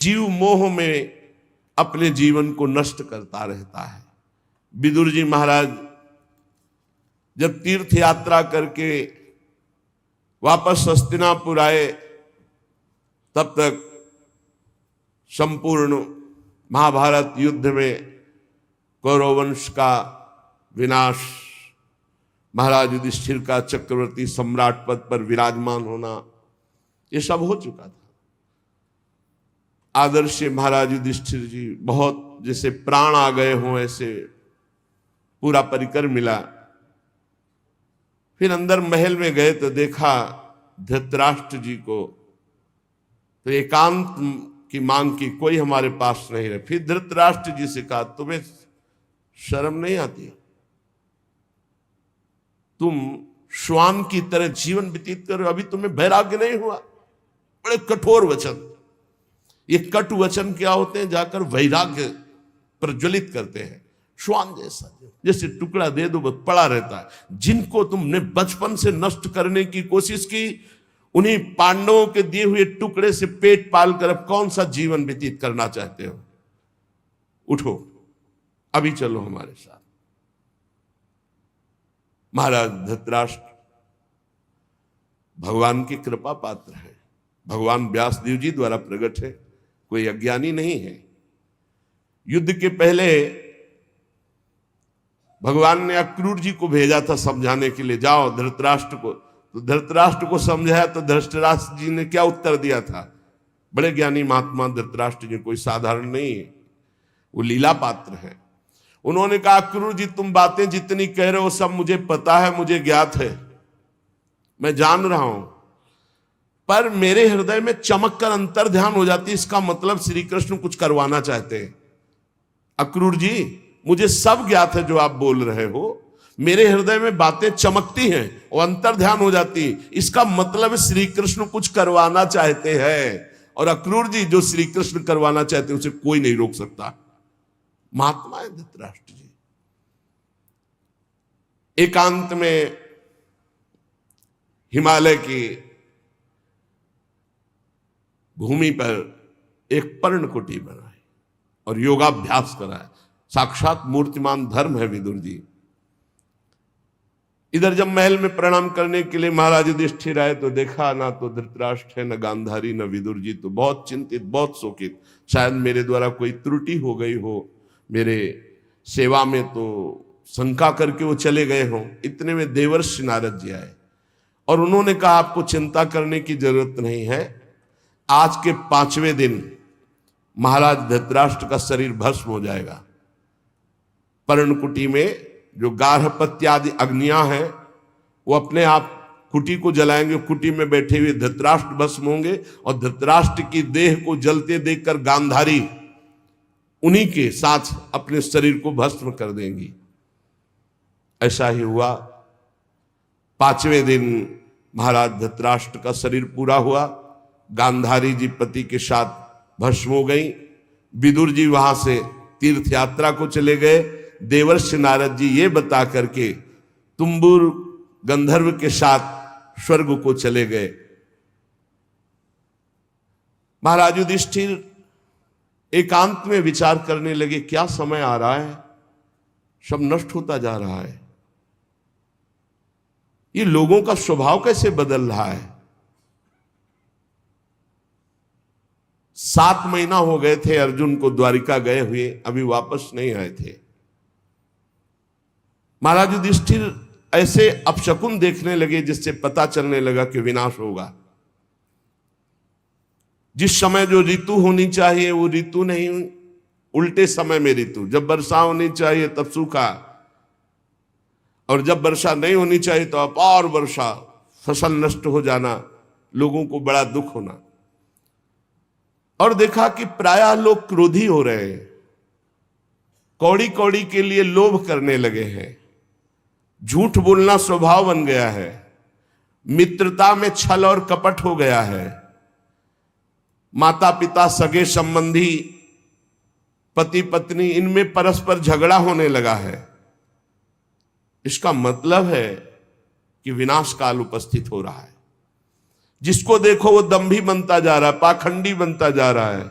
जीव मोह में अपने जीवन को नष्ट करता रहता है। विदुर जी महाराज जब तीर्थ यात्रा करके वापस हस्तिनापुर आए, तब तक संपूर्ण महाभारत युद्ध में कौरव वंश का विनाश, महाराज युधिष्ठिर का चक्रवर्ती सम्राट पद पर विराजमान होना, ये सब हो चुका था। आदर्श महाराज युधिष्ठिर जी बहुत जैसे प्राण आ गए हों ऐसे पूरा परिकर मिला। फिर अंदर महल में गए तो देखा धृतराष्ट्र जी को, तो एकांत की मांग की, कोई हमारे पास नहीं रहे। फिर धृतराष्ट्र जी से कहा, तुम्हें शर्म नहीं आती? तुम श्वान की तरह जीवन व्यतीत करो, अभी तुम्हें वैराग्य नहीं हुआ? बड़े कठोर वचन। ये कटु वचन क्या होते हैं? जाकर वैराग्य प्रज्वलित करते हैं। श्वान जैसा, जैसे टुकड़ा दे दो बस पड़ा रहता है। जिनको तुमने बचपन से नष्ट करने की कोशिश की, उन्हीं पांडवों के दिए हुए टुकड़े से पेट पाल कर अब कौन सा जीवन व्यतीत करना चाहते हो? उठो, अभी चलो हमारे साथ। महाराज धृतराष्ट्र भगवान की कृपा पात्र है, भगवान व्यासदेव जी द्वारा प्रकट है, कोई अज्ञानी नहीं है। युद्ध के पहले भगवान ने अक्रूर जी को भेजा था समझाने के लिए, जाओ धृतराष्ट्र को। तो धृतराष्ट्र को समझाया तो धृतराष्ट्र जी ने क्या उत्तर दिया था? बड़े ज्ञानी महात्मा धृतराष्ट्र जी, कोई साधारण नहीं है, वो लीला पात्र है। उन्होंने कहा, अक्रूर जी तुम बातें जितनी कह रहे हो सब मुझे पता है, मुझे ज्ञात है, मैं जान रहा हूं, पर मेरे हृदय में चमक कर अंतर ध्यान हो जाती है, इसका मतलब श्री कृष्ण कुछ करवाना चाहते हैं। अक्रूर जी मुझे सब ज्ञात है जो आप बोल रहे हो, मेरे हृदय में बातें चमकती हैं और अंतर ध्यान हो जाती है, इसका मतलब श्री कृष्ण कुछ करवाना चाहते हैं। और अक्रूर जी जो श्री कृष्ण करवाना चाहते हैं उसे कोई नहीं रोक सकता। महात्मा है धृतराष्ट्र जी। एकांत में हिमालय की भूमि पर एक पर्णकुटी बनाए और योगाभ्यास कराए। साक्षात मूर्तिमान धर्म है विदुर जी। इधर जब महल में प्रणाम करने के लिए महाराज युधिष्ठिर आए तो देखा ना तो धृतराष्ट्र है, न गांधारी, न विदुर जी। तो बहुत चिंतित, बहुत शोकित, शायद मेरे द्वारा कोई त्रुटि हो गई हो, मेरे सेवा में तो शंका करके वो चले गए हों। इतने में देवर्षि नारद जी आए और उन्होंने कहा, आपको चिंता करने की जरूरत नहीं है, आज के 5वें दिन महाराज धृतराष्ट्र का शरीर भस्म हो जाएगा। पर्णकुटी में जो गार्हपत्य आदि अग्नियां हैं वो अपने आप कुटी को जलाएंगे, कुटी में बैठे हुए धृतराष्ट्र भस्म होंगे और धृतराष्ट्र की देह को जलते देखकर गांधारी उन्हीं के साथ अपने शरीर को भस्म कर देंगी। ऐसा ही हुआ। 5वें दिन महाराज धृतराष्ट्र का शरीर पूरा हुआ, गांधारी जी पति के साथ भस्म हो गई। विदुर जी वहां से तीर्थ यात्रा को चले गए। देवर्षि नारद जी ये बता करके तुम्बुर गंधर्व के साथ स्वर्ग को चले गए। महाराज युधिष्ठिर एकांत में विचार करने लगे, क्या समय आ रहा है, सब नष्ट होता जा रहा है, ये लोगों का स्वभाव कैसे बदल रहा है। 7 महीना हो गए थे अर्जुन को द्वारिका गए हुए, अभी वापस नहीं आए थे। महाराज युधिष्ठिर ऐसे अपशकुन देखने लगे जिससे पता चलने लगा कि विनाश होगा। जिस समय जो ऋतु होनी चाहिए वो ऋतु नहीं, उल्टे समय में ऋतु। जब वर्षा होनी चाहिए तब सूखा, और जब वर्षा नहीं होनी चाहिए तो अपार वर्षा, फसल नष्ट हो जाना, लोगों को बड़ा दुख होना। और देखा कि प्रायः लोग क्रोधी हो रहे हैं, कौड़ी कौड़ी के लिए लोभ करने लगे हैं, झूठ बोलना स्वभाव बन गया है, मित्रता में छल और कपट हो गया है, माता पिता सगे संबंधी पति पत्नी इनमें परस्पर झगड़ा होने लगा है। इसका मतलब है कि विनाश काल उपस्थित हो रहा है। जिसको देखो वो दंभी बनता जा रहा है, पाखंडी बनता जा रहा है,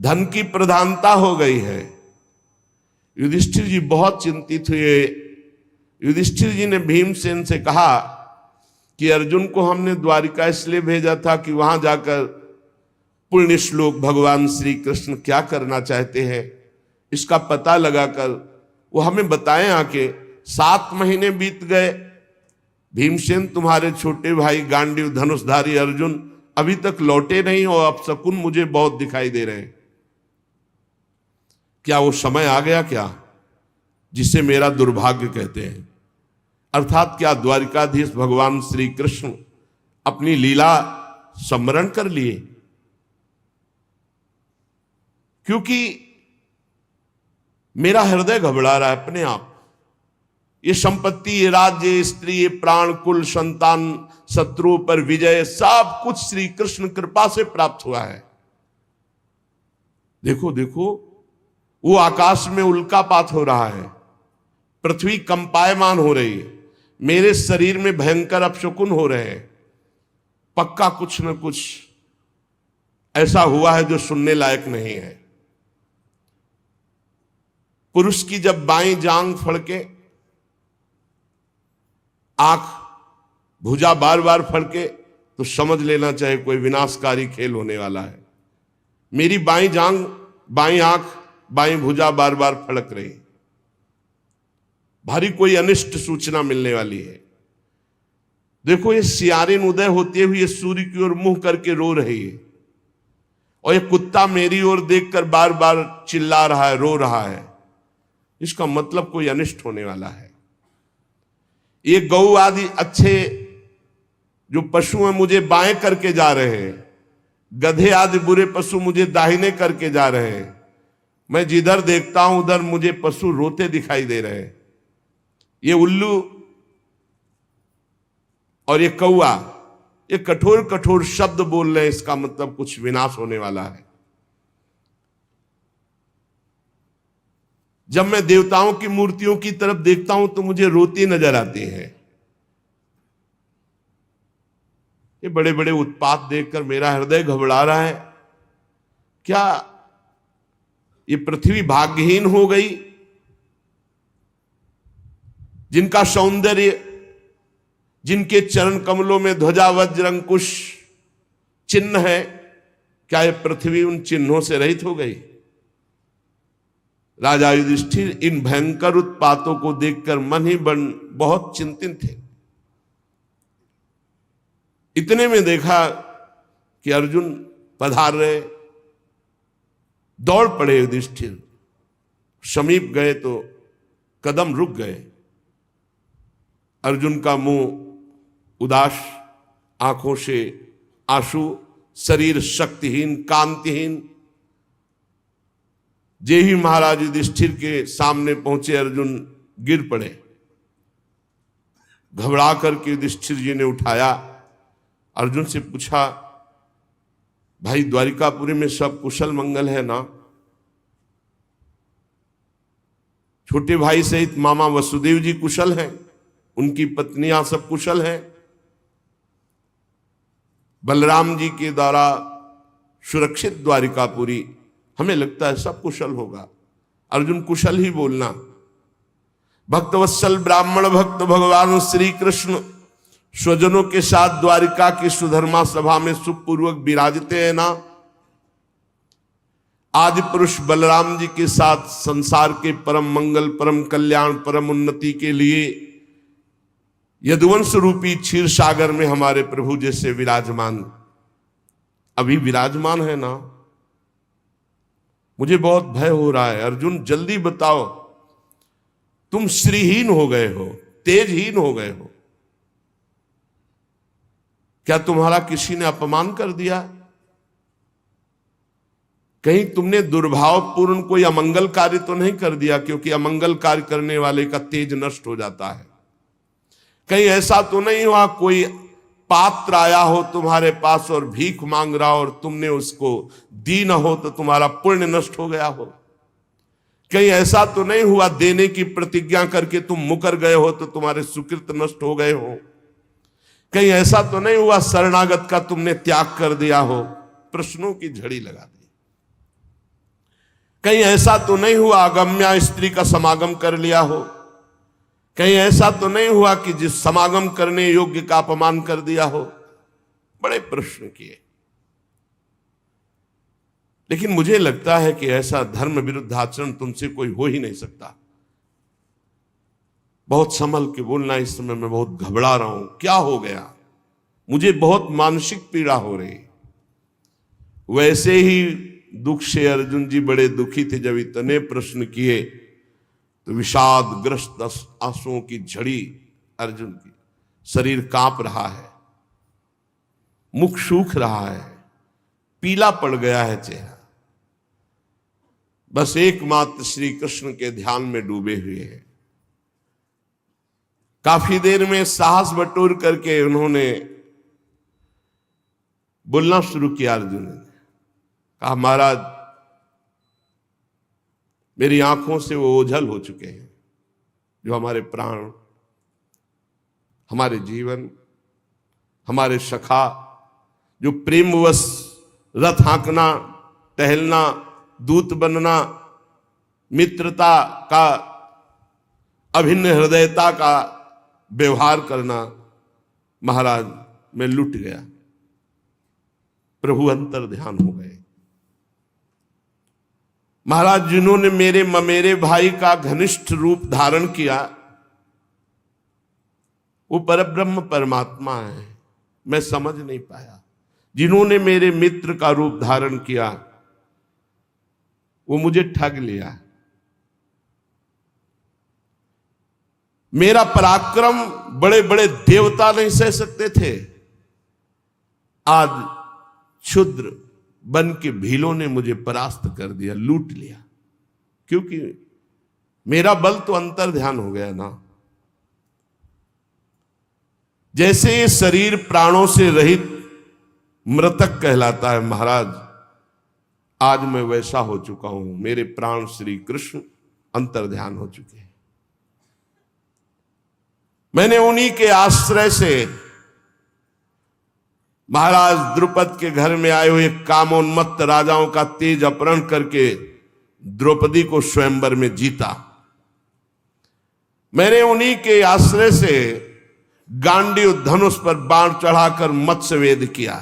धन की प्रधानता हो गई है। युधिष्ठिर जी बहुत चिंतित हुए। युधिष्ठिर जी ने भीमसेन से कहा कि अर्जुन को हमने द्वारिका इसलिए भेजा था कि वहां जाकर पुण्य श्लोक भगवान श्री कृष्ण क्या करना चाहते हैं इसका पता लगाकर वो हमें बताएं आके। 7 महीने बीत गए, भीमसेन तुम्हारे छोटे भाई गांडीव धनुषधारी अर्जुन अभी तक लौटे नहीं और अपशकुन मुझे बहुत दिखाई दे रहे हैं। क्या वो समय आ गया क्या जिसे मेरा दुर्भाग्य कहते हैं? अर्थात क्या द्वारिकाधीश भगवान श्री कृष्ण अपनी लीला स्मरण कर लिए? क्योंकि मेरा हृदय घबरा रहा है अपने आप। ये संपत्ति, ये राज्य, ये स्त्री, ये प्राण, कुल, संतान, शत्रु पर विजय, सब कुछ श्री कृष्ण कृपा से प्राप्त हुआ है। देखो देखो, वो आकाश में उल्कापात हो रहा है, पृथ्वी कंपायमान हो रही है, मेरे शरीर में भयंकर अपशकुन हो रहे हैं। पक्का कुछ न कुछ ऐसा हुआ है जो सुनने लायक नहीं है। पुरुष की जब बाईं जांग फड़के, आंख, भुजा बार बार फड़के तो समझ लेना चाहिए कोई विनाशकारी खेल होने वाला है। मेरी बाईं जांग, बाईं आंख, बाईं भुजा बार बार फड़क रही, भारी कोई अनिष्ट सूचना मिलने वाली है। देखो ये सियारिन उदय होते हुए सूर्य की ओर मुंह करके रो रही है और ये कुत्ता मेरी ओर देखकर बार बार चिल्ला रहा है, रो रहा है। इसका मतलब कोई अनिष्ट होने वाला है। ये गौ आदि अच्छे जो पशु हैं मुझे बाएं करके जा रहे हैं, गधे आदि बुरे पशु मुझे दाहिने करके जा रहे हैं। मैं जिधर देखता हूं उधर मुझे पशु रोते दिखाई दे रहे हैं। ये उल्लू और ये कौआ ये कठोर कठोर शब्द बोल रहे हैं, इसका मतलब कुछ विनाश होने वाला है। जब मैं देवताओं की मूर्तियों की तरफ देखता हूं तो मुझे रोती नजर आती हैं। ये बड़े बड़े उत्पात देखकर मेरा हृदय घबरा रहा है। क्या ये पृथ्वी भाग्यहीन हो गई? जिनका सौंदर्य, जिनके चरण कमलों में ध्वजा वज्र अंकुश चिन्ह है, क्या ये पृथ्वी उन चिन्हों से रहित हो गई? राजा युधिष्ठिर इन भयंकर उत्पातों को देखकर मन ही मन बहुत चिंतित थे। इतने में देखा कि अर्जुन पधार रहे। दौड़ पड़े युधिष्ठिर, समीप गए तो कदम रुक गए। अर्जुन का मुंह उदास, आंखों से आंसू, शरीर शक्तिहीन, कांतिहीन। जे ही महाराज युधिष्ठिर के सामने पहुंचे अर्जुन गिर पड़े। घबरा करके युधिष्ठिर जी ने उठाया, अर्जुन से पूछा, भाई द्वारिकापुरी में सब कुशल मंगल है ना? छोटे भाई सहित मामा वसुदेव जी कुशल हैं, उनकी पत्नियां सब कुशल हैं, बलराम जी के द्वारा सुरक्षित द्वारिकापुरी, हमें लगता है सब कुशल होगा। अर्जुन कुशल ही बोलना। भक्तवत्सल ब्राह्मण भक्त भगवान श्री कृष्ण स्वजनों के साथ द्वारिका की सुधर्मा सभा में सुखपूर्वक विराजते हैं ना? आदि पुरुष बलराम जी के साथ संसार के परम मंगल, परम कल्याण, परम उन्नति के लिए यदुवंश रूपी क्षीर सागर में हमारे प्रभु जैसे विराजमान, अभी विराजमान है ना? मुझे बहुत भय हो रहा है। अर्जुन जल्दी बताओ, तुम श्रीहीन हो गए हो, तेजहीन हो गए हो। क्या तुम्हारा किसी ने अपमान कर दिया? कहीं तुमने दुर्भावपूर्ण कोई अमंगल कार्य तो नहीं कर दिया? क्योंकि अमंगल कार्य करने वाले का तेज नष्ट हो जाता है। कहीं ऐसा तो नहीं हुआ कोई पात्र आया हो तुम्हारे पास और भीख मांग रहा हो और तुमने उसको दी न हो तो तुम्हारा पुण्य नष्ट हो गया हो? कहीं ऐसा तो नहीं हुआ देने की प्रतिज्ञा करके तुम मुकर गए हो तो तुम्हारे सुकृत नष्ट हो गए हो? कहीं ऐसा तो नहीं हुआ शरणागत का तुमने त्याग कर दिया हो? प्रश्नों की झड़ी लगा दी। कहीं ऐसा तो नहीं हुआ अगम्या स्त्री का समागम कर लिया हो, कहीं ऐसा तो नहीं हुआ कि जिस समागम करने योग्य का अपमान कर दिया हो। बड़े प्रश्न किए, लेकिन मुझे लगता है कि ऐसा धर्म विरुद्ध आचरण तुमसे कोई हो ही नहीं सकता। बहुत संभल के बोलना, इस समय मैं बहुत घबरा रहा हूं, क्या हो गया, मुझे बहुत मानसिक पीड़ा हो रही। वैसे ही दुख से अर्जुन जी बड़े दुखी थे। जब इतने प्रश्न किए तो विषादग्रस्त आंसुओं की झड़ी अर्जुन की, शरीर कांप रहा है, मुख सूख रहा है, पीला पड़ गया है चेहरा, बस एकमात्र श्री कृष्ण के ध्यान में डूबे हुए हैं। काफी देर में साहस बटोर करके उन्होंने बोलना शुरू किया। अर्जुन ने कहा, महाराज मेरी आंखों से वो ओझल हो चुके हैं जो हमारे प्राण, हमारे जीवन, हमारे सखा, जो प्रेमवश रथ हाँकना, टहलना, दूत बनना, मित्रता का, अभिन्न हृदयता का व्यवहार करना, महाराज मैं लुट गया। प्रभु अंतर ध्यान हो गए। महाराज जिन्होंने मेरे ममेरे भाई का घनिष्ठ रूप धारण किया वो परब्रह्म परमात्मा है, मैं समझ नहीं पाया। जिन्होंने मेरे मित्र का रूप धारण किया वो मुझे ठग लिया। मेरा पराक्रम बड़े बड़े देवता नहीं सह सकते थे, आज क्षुद्र बन के भीलों ने मुझे परास्त कर दिया, लूट लिया। क्योंकि मेरा बल तो अंतर ध्यान हो गया ना। जैसे ये शरीर प्राणों से रहित मृतक कहलाता है महाराज, आज मैं वैसा हो चुका हूं। मेरे प्राण श्री कृष्ण अंतर ध्यान हो चुके हैं। मैंने उन्हीं के आश्रय से महाराज द्रुपद के घर में आए हुए कामोन्मत्त राजाओं का तेज अपहरण करके द्रौपदी को स्वयंवर में जीता। मैंने उन्हीं के आश्रय से गांडीव धनुष पर बाण चढ़ाकर मत्स्यवेद किया।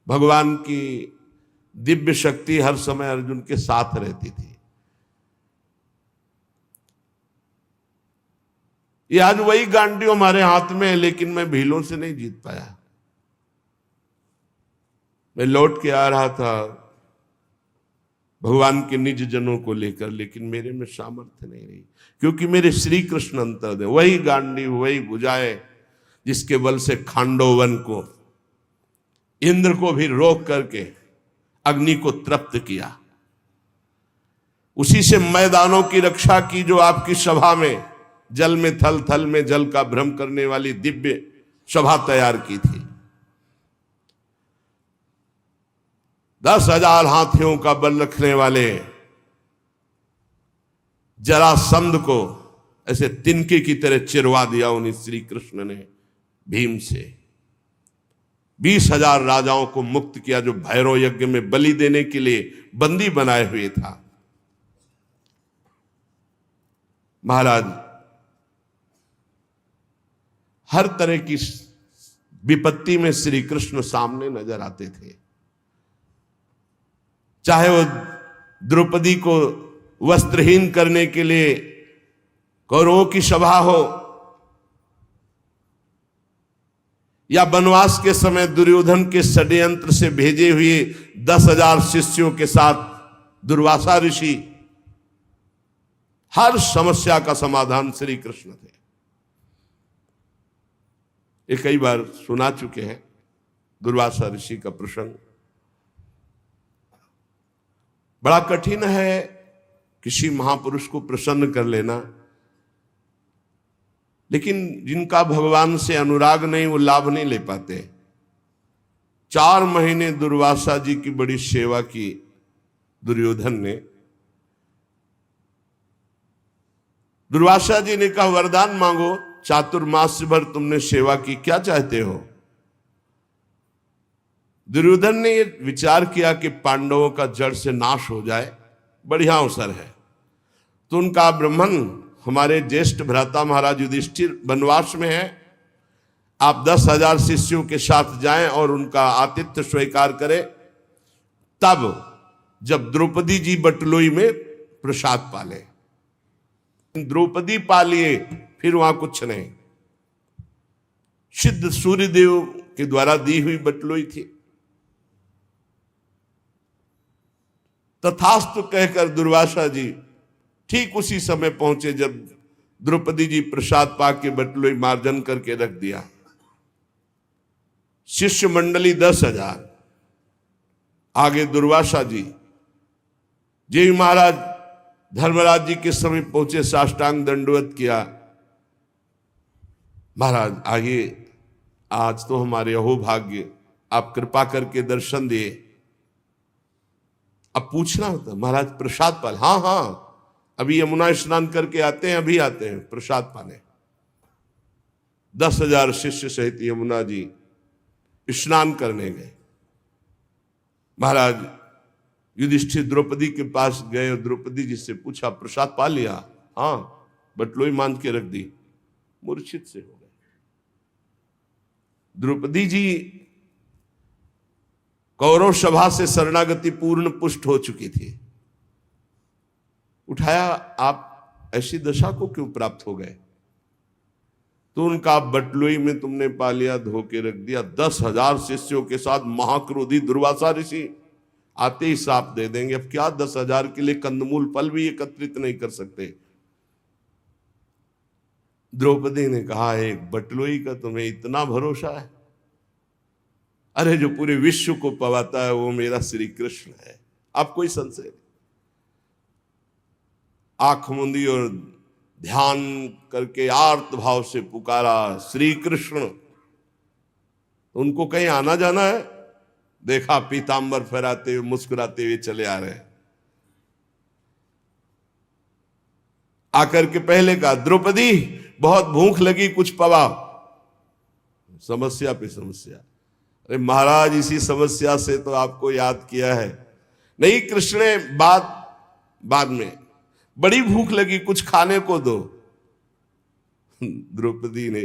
भगवान की दिव्य शक्ति हर समय अर्जुन के साथ रहती थी। ये आज वही गांडीव हमारे हाथ में है, लेकिन मैं भीलों से नहीं जीत पाया। मैं लौट के आ रहा था भगवान के निज जनों को लेकर, लेकिन मेरे में सामर्थ्य नहीं रही, क्योंकि मेरे श्री कृष्ण अंतर दे, वही गांडीव, वही भुजाएं जिसके बल से खांडोवन को, इंद्र को भी रोक करके अग्नि को तृप्त किया। उसी से मैदानों की रक्षा की जो आपकी सभा में जल में थल, थल में जल का भ्रम करने वाली दिव्य सभा तैयार की थी। 10,000 हाथियों का बल रखने वाले जरासंध को ऐसे तिनके की तरह चिरवा दिया उन्हीं श्री कृष्ण ने भीम से। 20,000 राजाओं को मुक्त किया जो भैरव यज्ञ में बलि देने के लिए बंदी बनाए हुए था। महाराज हर तरह की विपत्ति में श्री कृष्ण सामने नजर आते थे। चाहे वो द्रौपदी को वस्त्रहीन करने के लिए कौरवों की सभा हो, या वनवास के समय दुर्योधन के षड्यंत्र से भेजे हुए 10,000 शिष्यों के साथ दुर्वासा ऋषि, हर समस्या का समाधान श्री कृष्ण थे। ये कई बार सुना चुके हैं दुर्वासा ऋषि का प्रसंग। बड़ा कठिन है किसी महापुरुष को प्रसन्न कर लेना, लेकिन जिनका भगवान से अनुराग नहीं वो लाभ नहीं ले पाते। 4 महीने दुर्वासा जी की बड़ी सेवा की दुर्योधन ने। दुर्वासा जी ने कहा, वरदान मांगो, चातुर्मास भर तुमने सेवा की, क्या चाहते हो? दुर्योधन ने ये विचार किया कि पांडवों का जड़ से नाश हो जाए, बढ़िया अवसर है। तो उनका ब्राह्मण हमारे ज्येष्ठ भ्राता महाराज युधिष्ठिर वनवास में है, आप 10,000 शिष्यों के साथ जाएं और उनका आतिथ्य स्वीकार करें। तब जब द्रौपदी जी बटलोई में प्रसाद पाले, द्रौपदी पालिए, फिर वहां कुछ नहीं। सिद्ध सूर्यदेव के द्वारा दी हुई बटलोई थी। तथास्तु कहकर दुर्वासा जी ठीक उसी समय पहुंचे जब द्रौपदी जी प्रसाद पाके बटलोई मार्जन करके रख दिया। शिष्य मंडली 10,000, आगे दुर्वासा जी महाराज धर्मराज जी के समीप पहुंचे, साष्टांग दंडवत किया। महाराज आइए, आज तो हमारे अहोभाग्य, आप कृपा करके दर्शन दिए। अब पूछना होता, महाराज प्रसाद पाल? हाँ हाँ, अभी यमुना स्नान करके आते हैं, अभी आते हैं प्रसाद पाने। 10,000 शिष्य सहित यमुना जी स्नान करने गए। महाराज युधिष्ठिर द्रौपदी के पास गए और द्रौपदी जी से पूछा, प्रसाद पा लिया? हाँ, बटलोई मान के रख दी। मूर्छित से हो गए। द्रौपदी जी कौरव सभा से शरणागति पूर्ण पुष्ट हो चुकी थी। उठाया, आप ऐसी दशा को क्यों प्राप्त हो गए? तो उनका बटलोई में तुमने पा लिया, धो के रख दिया। 10,000 शिष्यों के साथ महाक्रोधी दुर्वासा ऋषि आते ही साप दे देंगे। अब क्या 10,000 के लिए कंदमूल फल भी एकत्रित नहीं कर सकते। द्रौपदी ने कहा, एक बटलोई का तुम्हें इतना भरोसा है? अरे जो पूरे विश्व को पवाता है वो मेरा श्री कृष्ण है, आप कोई संशय नहीं। आंख मूंदी और ध्यान करके आर्त भाव से पुकारा, श्री कृष्ण। उनको कहीं आना जाना है? देखा पीतांबर फहराते हुए मुस्कुराते हुए चले आ रहे हैं। आकर के पहले कहा, द्रौपदी बहुत भूख लगी, कुछ पवा। समस्या पे समस्या। अरे महाराज, इसी समस्या से तो आपको याद किया है। नहीं कृष्ण, बाद में बड़ी भूख लगी, कुछ खाने को दो। द्रौपदी ने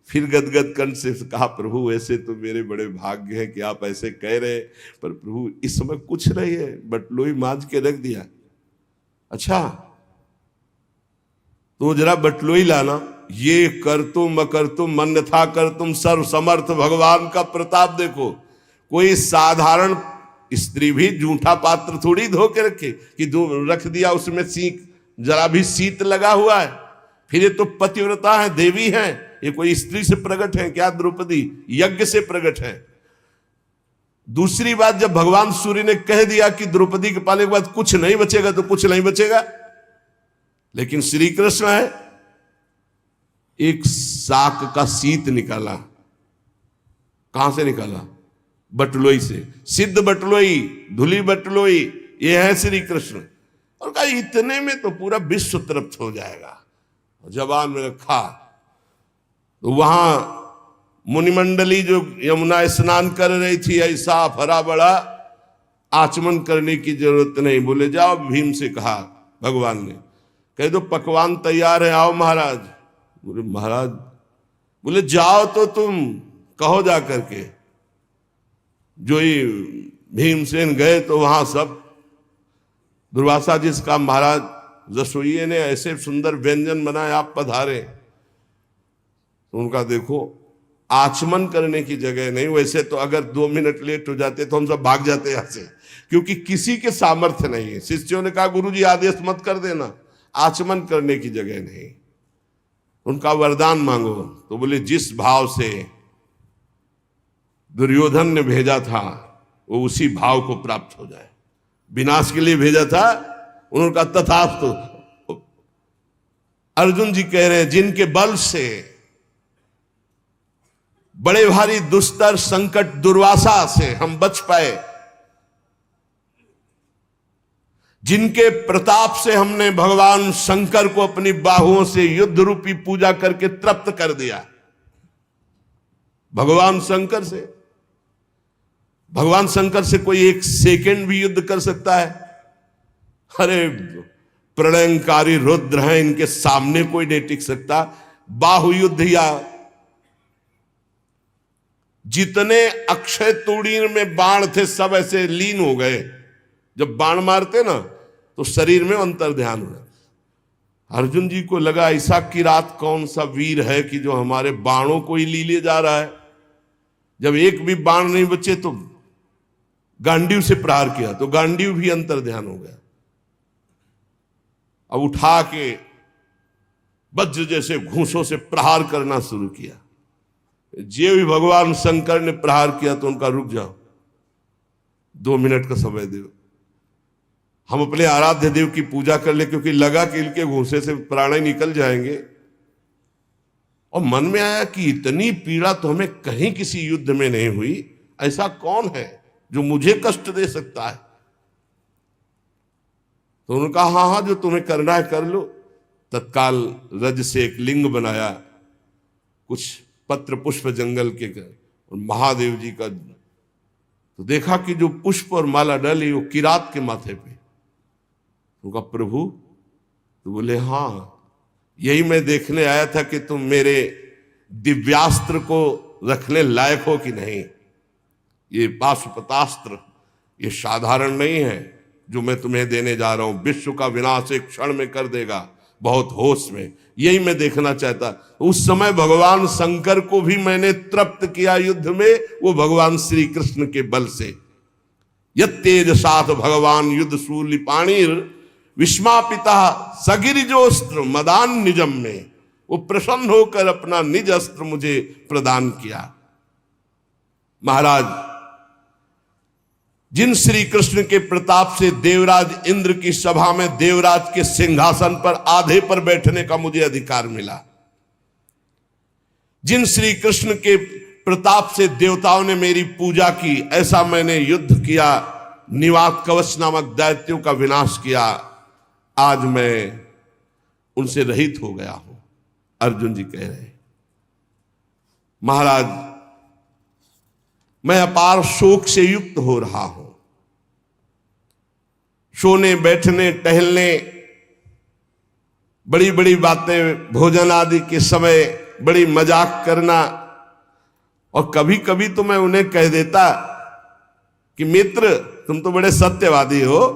फिर गदगद कंठ से कहा, प्रभु ऐसे तो मेरे बड़े भाग्य हैं कि आप ऐसे कह रहे, पर प्रभु इस समय कुछ नहीं है, बटलोई मांझ के रख दिया। अच्छा तो जरा बटलोई लाना। ये कर तुम अकर तुम अन्यथा कर तुम, सर्व समर्थ भगवान का प्रताप देखो। कोई साधारण स्त्री भी जूठा पात्र थोड़ी धो के रखे कि रख दिया उसमें सीख जरा भी शीत लगा हुआ है। फिर ये तो पतिव्रता है, देवी है, ये कोई स्त्री से प्रकट है क्या? द्रौपदी यज्ञ से प्रकट है। दूसरी बात, जब भगवान सूर्य ने कह दिया कि द्रौपदी के पाने के बाद कुछ नहीं बचेगा, तो कुछ नहीं बचेगा। लेकिन श्री कृष्ण है, एक साक का शीत निकाला। कहां से निकाला? बटलोई से। सिद्ध बटलोई, धुली बटलोई, ये है श्री कृष्ण। और कहा इतने में तो पूरा विश्व तृप्त हो जाएगा। जबान में रखा तो वहां मुनिमंडली जो यमुना स्नान कर रही थी, ऐसा फरा बड़ा आचमन करने की जरूरत नहीं। बोले जाओ, भीम से कहा भगवान ने, कह दो पकवान तैयार है, आओ महाराज। बोले महाराज, बोले जाओ तो तुम कहो जा करके। जो ही भीमसेन गए तो वहां सब दुर्वासा जिसका, महाराज रसोइये ने ऐसे सुंदर व्यंजन बनाए, आप पधारे। तो उनका देखो आचमन करने की जगह नहीं। वैसे तो अगर 2 मिनट लेट हो जाते तो हम सब भाग जाते यहाँ से, क्योंकि किसी के सामर्थ्य नहीं है। शिष्यों ने कहा गुरुजी आदेश मत कर देना, आचमन करने की जगह नहीं। उनका वरदान मांगो। तो बोले जिस भाव से दुर्योधन ने भेजा था वो उसी भाव को प्राप्त हो जाए। विनाश के लिए भेजा था, उन्होंने कहा तथास्तु। अर्जुन जी कह रहे हैं, जिनके बल से बड़े भारी दुस्तर संकट दुर्वासा से हम बच पाए, जिनके प्रताप से हमने भगवान शंकर को अपनी बाहुओं से युद्ध रूपी पूजा करके तृप्त कर दिया। भगवान शंकर से भगवान शंकर से कोई एक सेकंड भी युद्ध कर सकता है? अरे प्रलयंकारी रुद्र हैं, इनके सामने कोई नहीं टिक सकता। बाहु युद्ध या जितने अक्षय तूणीर में बाण थे सब ऐसे लीन हो गए। जब बाण मारते ना तो शरीर में अंतर ध्यान हो जाता। अर्जुन जी को लगा ऐसा किरात कौन सा वीर है कि जो हमारे बाणों को ही ली जा रहा है। जब एक भी बाण नहीं बचे तो गांडीव से प्रहार किया तो गांडीव भी अंतर ध्यान हो गया। अब उठा के वज्र जैसे घूंसों से प्रहार करना शुरू किया। जे भी भगवान शंकर ने प्रहार किया तो उनका रुक जाओ, 2 मिनट का समय दो, हम अपने आराध्य देव की पूजा कर ले, क्योंकि लगा कि इनके घूंसे से प्राण निकल जाएंगे। और मन में आया कि इतनी पीड़ा तो हमें कहीं किसी युद्ध में नहीं हुई, ऐसा कौन है जो मुझे कष्ट दे सकता है। तो उन्होंने कहा हाँ हाँ जो तुम्हें करना है कर लो। तत्काल रज से एक लिंग बनाया, कुछ पत्र पुष्प जंगल के और महादेव जी का, तो देखा कि जो पुष्प और माला डाली वो किरात के माथे पे। उनका प्रभु, तो बोले हाँ यही मैं देखने आया था कि तुम मेरे दिव्यास्त्र को रखने लायक हो कि नहीं। ये पाशुपतास्त्र ये साधारण नहीं है जो मैं तुम्हें देने जा रहा हूं, विश्व का विनाश एक क्षण में कर देगा, बहुत होश में। यही मैं देखना चाहता। उस समय भगवान शंकर को भी मैंने तृप्त किया युद्ध में, वो भगवान श्री कृष्ण के बल से। यत्तेज साथ भगवान युद्ध शूल पाणिर विस्मापिता सगिरिजोस्त्र मदान निजम में, वो प्रसन्न होकर अपना निज अस्त्र मुझे प्रदान किया। महाराज, जिन श्री कृष्ण के प्रताप से देवराज इंद्र की सभा में देवराज के सिंहासन पर आधे पर बैठने का मुझे अधिकार मिला, जिन श्री कृष्ण के प्रताप से देवताओं ने मेरी पूजा की, ऐसा मैंने युद्ध किया, निवात कवच नामक दैत्यों का विनाश किया, आज मैं उनसे रहित हो गया हूं। अर्जुन जी कह रहे महाराज मैं अपार शोक से युक्त हो रहा हूं। सोने बैठने टहलने, बड़ी बड़ी बातें, भोजन आदि के समय बड़ी मजाक करना, और कभी कभी तो मैं उन्हें कह देता कि मित्र तुम तो बड़े सत्यवादी हो,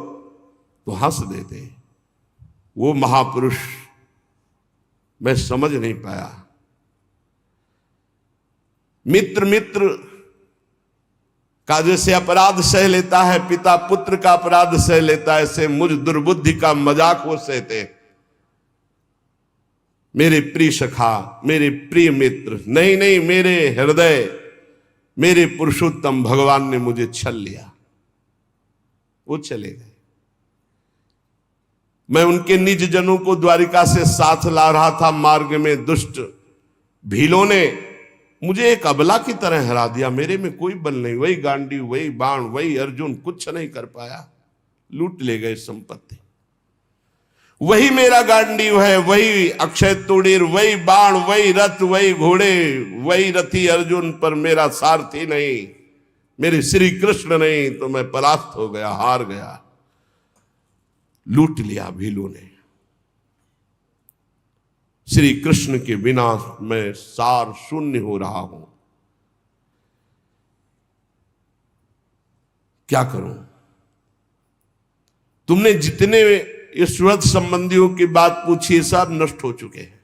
तो हंस देते। वो महापुरुष मैं समझ नहीं पाया। मित्र मित्र का जैसे अपराध सह लेता है, पिता पुत्र का अपराध सह लेता है, ऐसे मुझ दुर्बुद्धि का मजाक वो सहते। मेरे प्रिय सखा, मेरे प्रिय मित्र, नहीं नहीं, मेरे हृदय, मेरे पुरुषोत्तम भगवान ने मुझे छल लिया। वो चले गए। मैं उनके निज जनों को द्वारिका से साथ ला रहा था। मार्ग में दुष्ट भीलों ने मुझे एक अबला की तरह हरा दिया। मेरे में कोई बल नहीं, वही गांडीव, वही बाण, वही अर्जुन, कुछ नहीं कर पाया। लूट ले गए संपत्ति। वही मेरा गांडीव है, वही अक्षय तूणीर, वही बाण, वही रथ, वही घोड़े, वही रथी अर्जुन, पर मेरा सारथी नहीं, मेरे श्री कृष्ण नहीं, तो मैं परास्त हो गया, हार गया। लूट लिया भीलों ने। श्री कृष्ण के बिना मैं सार शून्य हो रहा हूं। क्या करूं? तुमने जितने ईश्वर संबंधियों की बात पूछी सब नष्ट हो चुके हैं।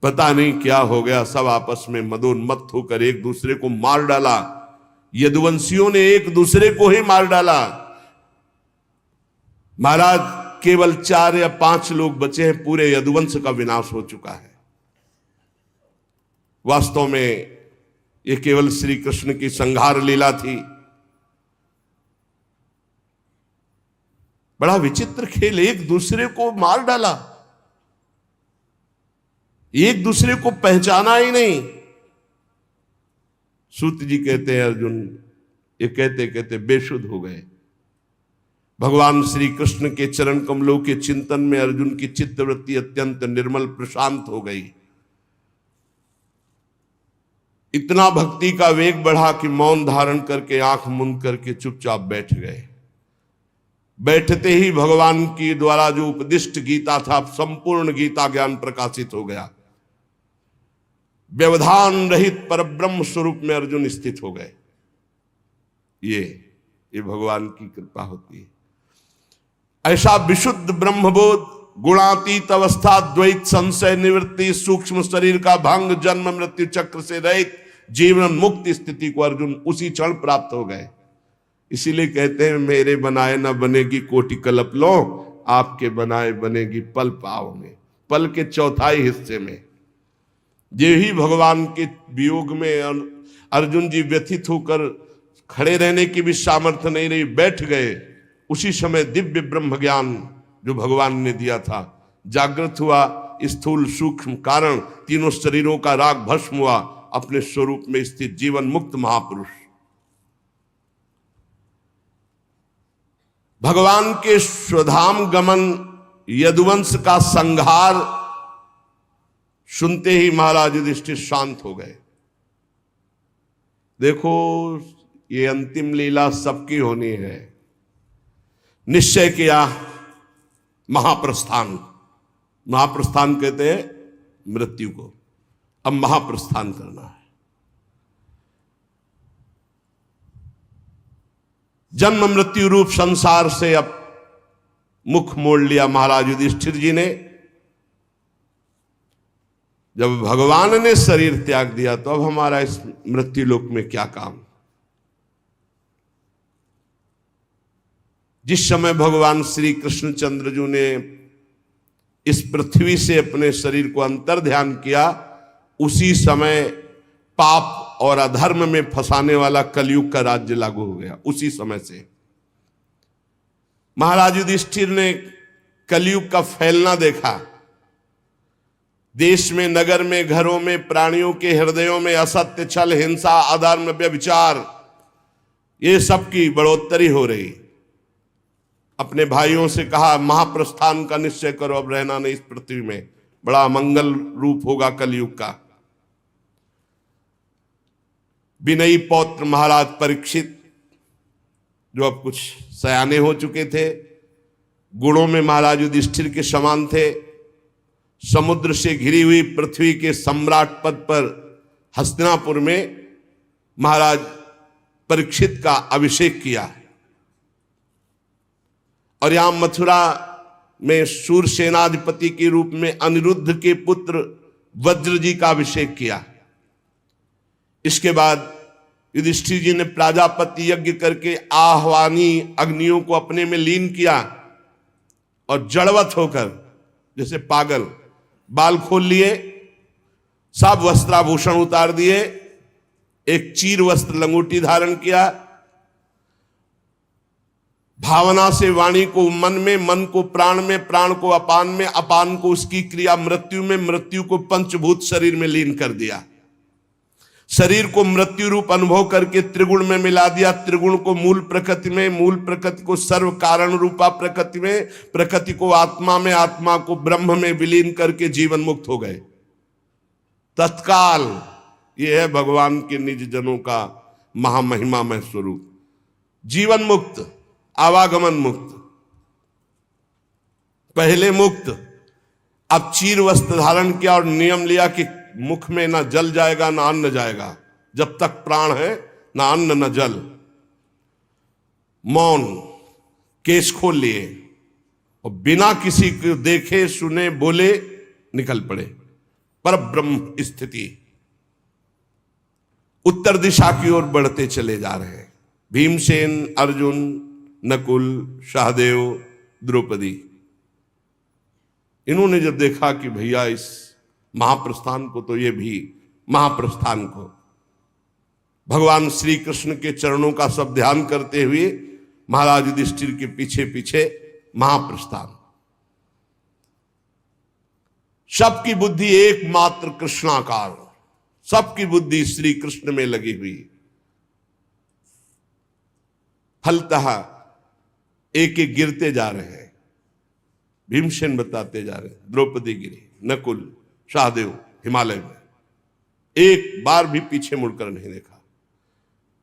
पता नहीं क्या हो गया, सब आपस में मदोन्मत्त होकर एक दूसरे को मार डाला। यदुवंशियों ने एक दूसरे को ही मार डाला। महाराज केवल 4 या 5 लोग बचे हैं, पूरे यदुवंश का विनाश हो चुका है। वास्तव में ये केवल श्री कृष्ण की संहार लीला थी। बड़ा विचित्र खेल, एक दूसरे को मार डाला, एक दूसरे को पहचाना ही नहीं। सूत जी कहते हैं अर्जुन ये कहते कहते बेसुध हो गए। भगवान श्री कृष्ण के चरण कमलों के चिंतन में अर्जुन की चित्तवृत्ति अत्यंत निर्मल प्रशांत हो गई। इतना भक्ति का वेग बढ़ा कि मौन धारण करके आंख मूंद करके चुपचाप बैठ गए। बैठते ही भगवान की द्वारा जो उपदिष्ट गीता था, संपूर्ण गीता ज्ञान प्रकाशित हो गया। व्यवधान रहित परब्रह्म स्वरूप में अर्जुन स्थित हो गए। ये भगवान की कृपा होती है। ऐसा विशुद्ध ब्रह्मबोध, गुणातीत अवस्था, द्वैत संशय निवृत्ति, सूक्ष्म शरीर का भंग, जन्म मृत्यु चक्र से रहित जीवन मुक्त स्थिति को अर्जुन उसी क्षण प्राप्त हो गए। इसीलिए कहते हैं मेरे बनाए न बनेगी कोटि कल्प लो, आपके बनाए बनेगी पल पाव में। पल के चौथाई हिस्से में ये ही भगवान के वियोग में अर्जुन जी व्यथित होकर खड़े रहने की भी सामर्थ्य नहीं रही, बैठ गए। उसी समय दिव्य ब्रह्म ज्ञान जो भगवान ने दिया था जागृत हुआ। स्थूल सूक्ष्म कारण तीनों शरीरों का राग भस्म हुआ। अपने स्वरूप में स्थित जीवन मुक्त महापुरुष भगवान के स्वधाम गमन यदुवंश का संहार सुनते ही महाराज युधिष्ठिर शांत हो गए। देखो ये अंतिम लीला सबकी होनी है। निश्चय किया महाप्रस्थान। महाप्रस्थान कहते हैं मृत्यु को। अब महाप्रस्थान करना है। जन्म मृत्यु रूप संसार से अब मुख मोड़ लिया महाराज युधिष्ठिर जी ने। जब भगवान ने शरीर त्याग दिया तो अब हमारा इस मृत्यु लोक में क्या काम। जिस समय भगवान श्री कृष्णचंद्र जी ने इस पृथ्वी से अपने शरीर को अंतर ध्यान किया, उसी समय पाप और अधर्म में फंसाने वाला कलयुग का राज्य लागू हो गया। उसी समय से महाराज युधिष्ठिर ने कलयुग का फैलना देखा। देश में, नगर में, घरों में, प्राणियों के हृदयों में असत्य, छल, हिंसा, अधर्म, व्यभिचार, ये सब की बढ़ोतरी हो रही। अपने भाइयों से कहा महाप्रस्थान का निश्चय करो, अब रहना नहीं इस पृथ्वी में। बड़ा मंगल रूप होगा कलयुग का। विनयी पौत्र महाराज परीक्षित, जो अब कुछ सयाने हो चुके थे, गुणों में महाराज युधिष्ठिर के समान थे, समुद्र से घिरी हुई पृथ्वी के सम्राट पद पर हस्तिनापुर में महाराज परीक्षित का अभिषेक किया। और यहां मथुरा में शूरसेनाधिपति के रूप में अनिरुद्ध के पुत्र वज्र जी का अभिषेक किया। इसके बाद युधिष्ठिर जी ने प्राजापति यज्ञ करके आह्वानी अग्नियों को अपने में लीन किया और जड़वत होकर जैसे पागल बाल खोल लिए, सब वस्त्राभूषण उतार दिए, एक चीर वस्त्र लंगोटी धारण किया, भावना से वाणी को मन में, मन को प्राण में, प्राण को अपान में, अपान को उसकी क्रिया मृत्यु में, मृत्यु को पंचभूत शरीर में लीन कर दिया। शरीर को मृत्यु रूप अनुभव करके त्रिगुण में मिला दिया, त्रिगुण को मूल प्रकृति में, मूल प्रकृति को सर्व कारण रूपा प्रकृति में, प्रकृति को आत्मा में, आत्मा को ब्रह्म में विलीन करके जीवन मुक्त हो गए तत्काल। यह है भगवान के निज जनों का महामहिमामय स्वरूप। जीवन मुक्त, आवागमन मुक्त, पहले मुक्त, अब चीर वस्त्र धारण किया और नियम लिया कि मुख में ना जल जाएगा ना अन्न जाएगा। जब तक प्राण है ना अन्न ना जल। मौन, केश खोल लिए और बिना किसी को देखे सुने बोले निकल पड़े। पर ब्रह्म स्थिति उत्तर दिशा की ओर बढ़ते चले जा रहे हैं। भीमसेन, अर्जुन, नकुल, सहदेव, द्रौपदी, इन्होंने जब देखा कि भैया इस महाप्रस्थान को, तो ये भी महाप्रस्थान को भगवान श्री कृष्ण के चरणों का सब ध्यान करते हुए महाराज युधिष्ठिर के पीछे पीछे महाप्रस्थान। सबकी बुद्धि एकमात्र कृष्णाकार, सबकी बुद्धि श्री कृष्ण में लगी हुई। फलतः एक एक गिरते जा रहे हैं। भीमसेन बताते जा रहे हैं, द्रौपदी गिरी, नकुल, सहदेव हिमालय में, एक बार भी पीछे मुड़कर नहीं देखा।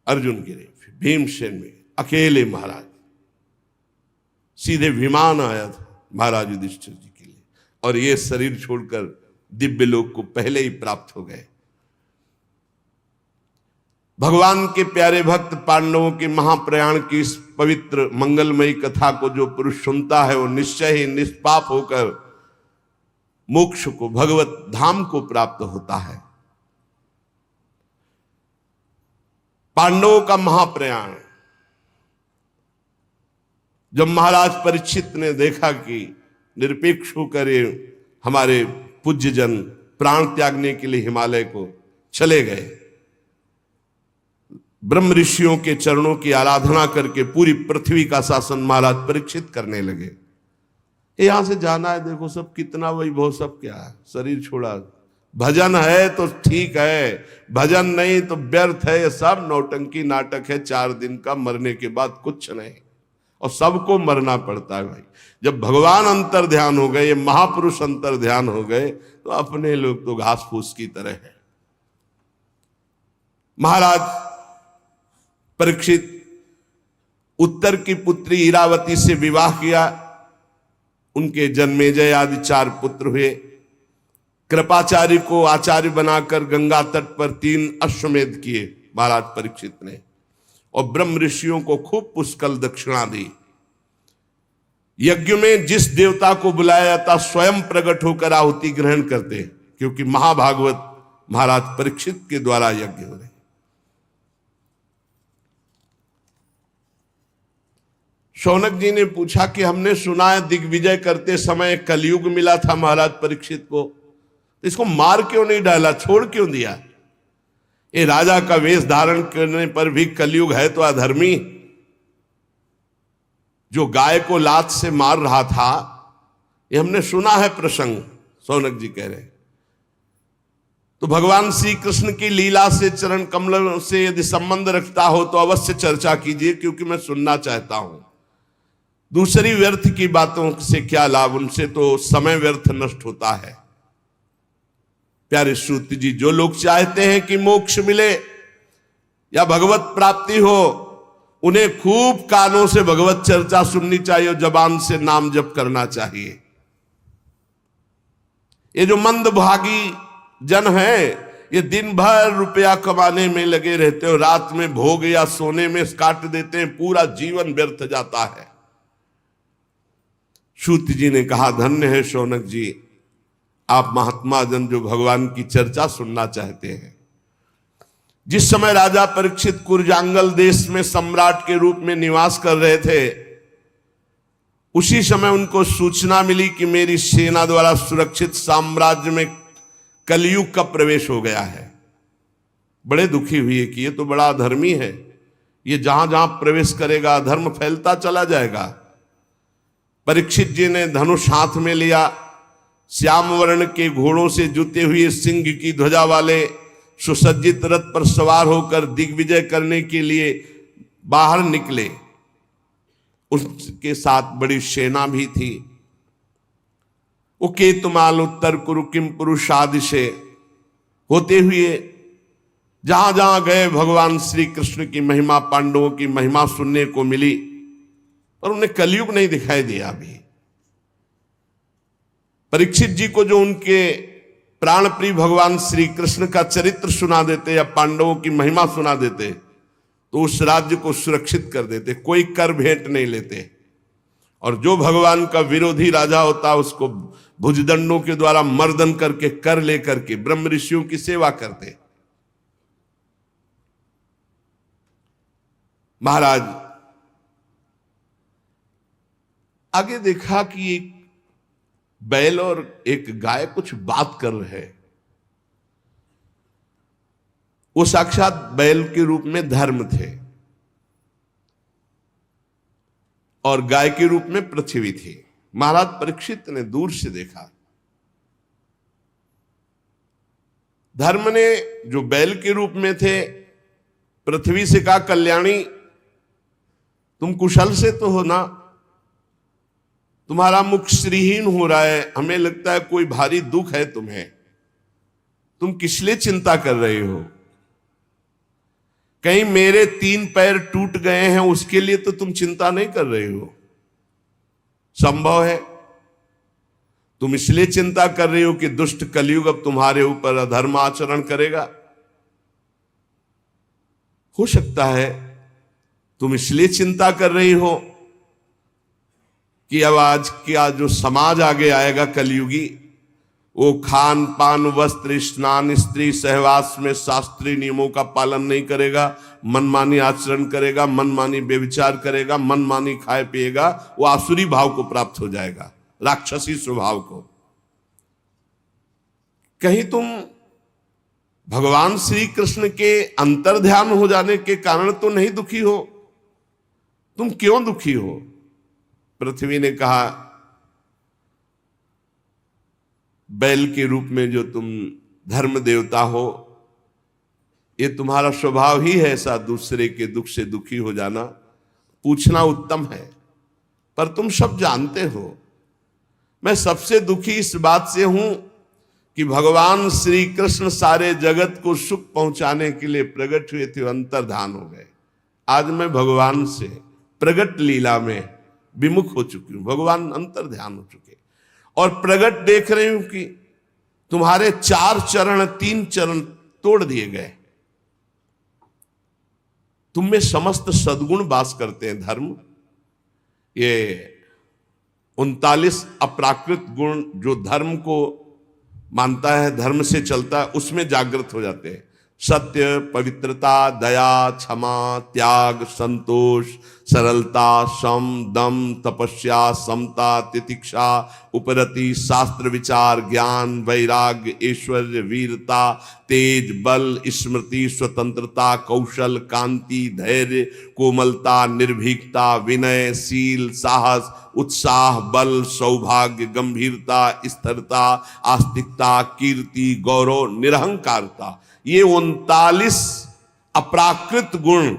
अर्जुन गिरे, फिर भीमसेन में अकेले महाराज, सीधे विमान आया था महाराज युधिष्ठिर जी के लिए, और ये शरीर छोड़कर दिव्य लोक को पहले ही प्राप्त हो गए। भगवान के प्यारे भक्त पांडवों के महाप्रयाण की इस पवित्र मंगलमयी कथा को जो पुरुष सुनता है वो निश्चय ही निष्पाप होकर मोक्ष को, भगवत धाम को प्राप्त होता है। पांडवों का महाप्रयाण, जब महाराज परीक्षित ने देखा कि निरपेक्ष होकर हमारे पूज्य जन प्राण त्यागने के लिए हिमालय को चले गए, ब्रह्म ऋषियों के चरणों की आराधना करके पूरी पृथ्वी का शासन महाराज परीक्षित करने लगे। यहां से जाना है, देखो सब कितना वैभव, सब क्या है, शरीर छोड़ा, भजन है तो ठीक है, भजन नहीं तो व्यर्थ है, ये सब नौटंकी नाटक है, 4 दिन का, मरने के बाद कुछ नहीं, और सबको मरना पड़ता है भाई। जब भगवान अंतर ध्यान हो गए, ये महापुरुष अंतर ध्यान हो गए, तो अपने लोग तो घास फूस की तरह है। महाराज परीक्षित उत्तर की पुत्री इरावती से विवाह किया, उनके जन्मेजय आदि 4 पुत्र हुए। कृपाचार्य को आचार्य बनाकर गंगा तट पर 3 अश्वमेध किए महाराज परीक्षित ने, और ब्रह्म ऋषियों को खूब पुष्कल दक्षिणा दी। यज्ञ में जिस देवता को बुलाया जाता स्वयं प्रकट होकर आहुति ग्रहण करते, क्योंकि महाभागवत महाराज परीक्षित के द्वारा यज्ञ हो रहे। शौनक जी ने पूछा कि हमने सुना है दिग्विजय करते समय कलयुग मिला था महाराज परीक्षित को, तो इसको मार क्यों नहीं डाला, छोड़ क्यों दिया? ये राजा का वेश धारण करने पर भी कलयुग है तो अधर्मी। जो गाय को लात से मार रहा था, ये हमने सुना है प्रसंग, शौनक जी कह रहे। तो भगवान श्री कृष्ण की लीला से, चरण कमल से यदि संबंध रखता हो तो अवश्य चर्चा कीजिए, क्योंकि मैं सुनना चाहता हूं। दूसरी व्यर्थ की बातों से क्या लाभ, उनसे तो समय व्यर्थ नष्ट होता है। प्यारे श्रुति जी, जो लोग चाहते हैं कि मोक्ष मिले या भगवत प्राप्ति हो, उन्हें खूब कानों से भगवत चर्चा सुननी चाहिए और जबान से नाम जप करना चाहिए। ये जो मंदभागी जन है, ये दिन भर रुपया कमाने में लगे रहते हो, रात में भोग या सोने में काट देते हैं, पूरा जीवन व्यर्थ जाता है। सूत जी ने कहा, धन्य है शौनक जी, आप महात्मा जन जो भगवान की चर्चा सुनना चाहते हैं। जिस समय राजा परीक्षित कुरजांगल देश में सम्राट के रूप में निवास कर रहे थे, उसी समय उनको सूचना मिली कि मेरी सेना द्वारा सुरक्षित साम्राज्य में कलयुग का प्रवेश हो गया है। बड़े दुखी हुए कि ये तो बड़ा अधर्मी है, ये जहां जहां प्रवेश करेगा अधर्म फैलता चला जाएगा। परीक्षित जी ने धनुष हाथ में लिया, श्याम वर्ण के घोड़ों से जुते हुए सिंह की ध्वजा वाले सुसज्जित रथ पर सवार होकर दिग्विजय करने के लिए बाहर निकले। उसके साथ बड़ी सेना भी थी। वो केतुमाल उत्तर कुरु किम पुरुषादि से होते हुए जहां जहां गए भगवान श्री कृष्ण की महिमा, पांडवों की महिमा सुनने को मिली, और उन्हें कलयुग नहीं दिखाई दिया। अभी परीक्षित जी को जो उनके प्राण प्रिय भगवान श्री कृष्ण का चरित्र सुना देते या पांडवों की महिमा सुना देते, तो उस राज्य को सुरक्षित कर देते, कोई कर भेंट नहीं लेते। और जो भगवान का विरोधी राजा होता उसको भुजदंडों के द्वारा मर्दन करके, कर लेकर के ब्रह्म ऋषियों की सेवा करते। महाराज आगे देखा कि एक बैल और एक गाय कुछ बात कर रहे हैं। वो साक्षात बैल के रूप में धर्म थे और गाय के रूप में पृथ्वी थी। महाराज परीक्षित ने दूर से देखा, धर्म ने जो बैल के रूप में थे पृथ्वी से कहा, कल्याणी तुम कुशल से तो हो ना, तुम्हारा मुख श्रीहीन हो रहा है, हमें लगता है कोई भारी दुख है तुम्हें, तुम किस लिए चिंता कर रहे हो? कहीं मेरे 3 पैर टूट गए हैं उसके लिए तो तुम चिंता नहीं कर रहे हो? संभव है तुम इसलिए चिंता कर रही हो कि दुष्ट कलयुग अब तुम्हारे ऊपर अधर्म आचरण करेगा। हो सकता है तुम इसलिए चिंता कर रही हो कि अब आज का जो समाज आगे आएगा कलयुगी, वो खान पान वस्त्र स्नान स्त्री सहवास में शास्त्रीय नियमों का पालन नहीं करेगा, मनमानी आचरण करेगा, मनमानी व्यभिचार करेगा, मनमानी खाए पिएगा, वो आसुरी भाव को प्राप्त हो जाएगा, राक्षसी स्वभाव को। कहीं तुम भगवान श्री कृष्ण के अंतर्ध्यान हो जाने के कारण तो नहीं दुखी हो? तुम क्यों दुखी हो? पृथ्वी ने कहा, बैल के रूप में जो तुम धर्म देवता हो, ये तुम्हारा स्वभाव ही है ऐसा, दूसरे के दुख से दुखी हो जाना। पूछना उत्तम है, पर तुम सब जानते हो मैं सबसे दुखी इस बात से हूं कि भगवान श्री कृष्ण सारे जगत को सुख पहुंचाने के लिए प्रकट हुए थे, अंतर्धान हो गए। आज मैं भगवान से प्रकट लीला में विमुख हो चुकी हूं, भगवान अंतर्ध्यान हो चुके और प्रकट देख रही हूं कि तुम्हारे 4 चरण 3 चरण तोड़ दिए गए। तुम में समस्त सद्गुण वास करते हैं। धर्म, ये 39 अप्राकृत गुण जो धर्म को मानता है, धर्म से चलता है, उसमें जागृत हो जाते हैं। सत्य, पवित्रता, दया, क्षमा, त्याग, संतोष, सरलता, सम, दम, तपस्या, समता, तितिक्षा, उपरति, शास्त्र विचार, ज्ञान, वैराग्य, ऐश्वर्य, वीरता, तेज, बल, स्मृति, स्वतंत्रता, कौशल, कांति, धैर्य, कोमलता, निर्भीकता, विनय, शील, साहस, उत्साह, बल, सौभाग्य, गंभीरता, स्थिरता, आस्तिकता, कीर्ति, गौरव, निरहंकारता, ये 39 अप्राकृत गुण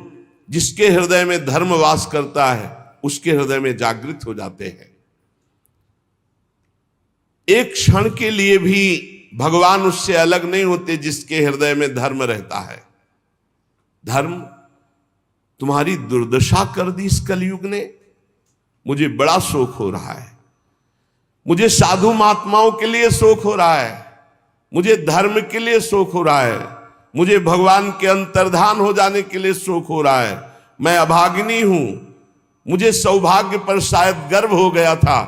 जिसके हृदय में धर्म वास करता है उसके हृदय में जागृत हो जाते हैं। एक क्षण के लिए भी भगवान उससे अलग नहीं होते जिसके हृदय में धर्म रहता है। धर्म तुम्हारी दुर्दशा कर दी इस कलयुग ने। मुझे बड़ा शोक हो रहा है, मुझे साधु महात्माओं के लिए शोक हो रहा है, मुझे धर्म के लिए शोक हो रहा है, मुझे भगवान के अंतर्धान हो जाने के लिए शोक हो रहा है। मैं अभागिनी हूं। मुझे सौभाग्य पर शायद गर्व हो गया था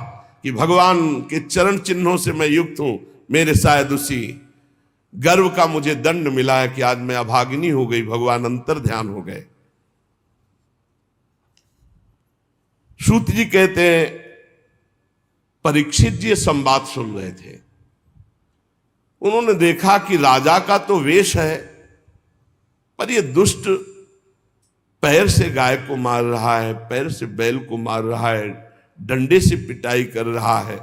कि भगवान के चरण चिन्हों से मैं युक्त हूं। मेरे शायद उसी गर्व का मुझे दंड मिला है कि आज मैं अभागिनी हो गई, भगवान अंतर्ध्यान हो गए। सूत जी कहते हैं, परीक्षित जी संवाद सुन रहे थे। उन्होंने देखा कि राजा का तो वेश है, पर ये दुष्ट पैर से गाय को मार रहा है, पैर से बैल को मार रहा है, डंडे से पिटाई कर रहा है,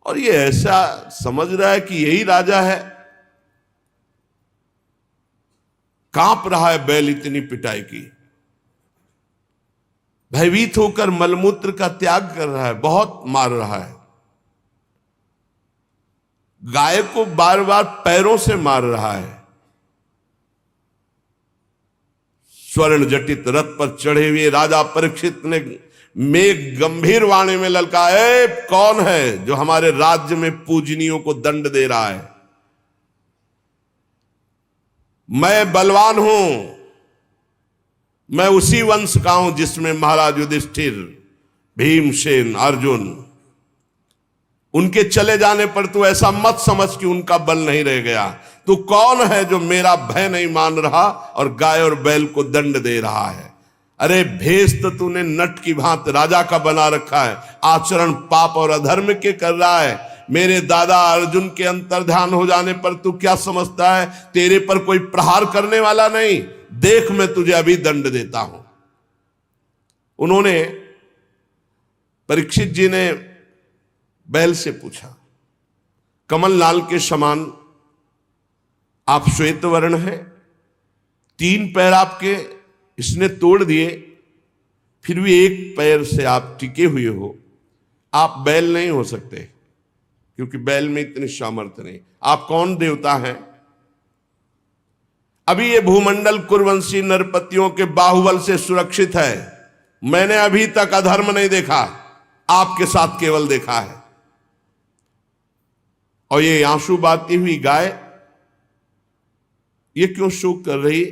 और ये ऐसा समझ रहा है कि यही राजा है। कांप रहा है बैल इतनी पिटाई की, भयभीत होकर मलमूत्र का त्याग कर रहा है, बहुत मार रहा है। गाय को बार बार पैरों से मार रहा है। स्वर्ण जटित रथ पर चढ़े हुए राजा परीक्षित ने मेघ गंभीर वाणी में ललकाया, कौन है जो हमारे राज्य में पूजनियों को दंड दे रहा है? मैं बलवान हूं, मैं उसी वंश का हूं जिसमें महाराज युधिष्ठिर, भीमसेन, अर्जुन, उनके चले जाने पर तू ऐसा मत समझ कि उनका बल नहीं रह गया। तू कौन है जो मेरा भय नहीं मान रहा और गाय और बैल को दंड दे रहा है? अरे भेष तो तूने नट की भांति राजा का बना रखा है, आचरण पाप और अधर्म के कर रहा है। मेरे दादा अर्जुन के अंतर्ध्यान हो जाने पर तू क्या समझता है तेरे पर कोई प्रहार करने वाला नहीं? देख मैं तुझे अभी दंड देता हूं। उन्होंने, परीक्षित जी ने बैल से पूछा, कमल लाल के समान आप श्वेत वर्ण हैं, 3 पैर आपके इसने तोड़ दिए, फिर भी 1 पैर से आप टिके हुए हो, आप बैल नहीं हो सकते, क्योंकि बैल में इतनी सामर्थ्य नहीं। आप कौन देवता हैं? अभी ये भूमंडल कुरवंशी नरपतियों के बाहुबल से सुरक्षित है। मैंने अभी तक अधर्म नहीं देखा, आपके साथ केवल देखा है। और ये आंसू बहाती हुई गाय ये क्यों शोक कर रही?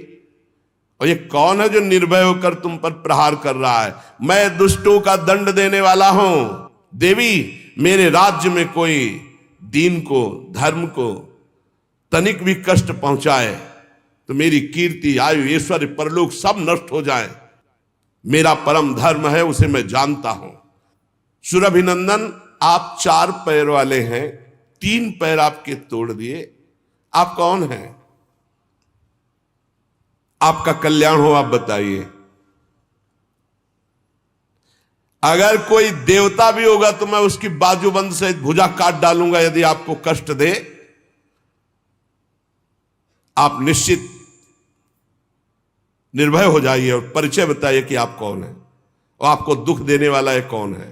और ये कौन है जो निर्भय होकर तुम पर प्रहार कर रहा है? मैं दुष्टों का दंड देने वाला हूं। देवी, मेरे राज्य में कोई दीन को, धर्म को तनिक भी कष्ट पहुंचाए तो मेरी कीर्ति, आयु, ऐश्वर्य, परलोक सब नष्ट हो जाए। मेरा परम धर्म है, उसे मैं जानता हूं। सुरभिनंदन, आप 4 पैर वाले हैं, 3 पैर आपके तोड़ दिए। आप कौन हैं? आपका कल्याण हो, आप बताइए। अगर कोई देवता भी होगा तो मैं उसकी बाजूबंद से भुजा काट डालूंगा यदि आपको कष्ट दे। आप निश्चित निर्भय हो जाइए और परिचय बताइए कि आप कौन हैं और आपको दुख देने वाला है कौन है।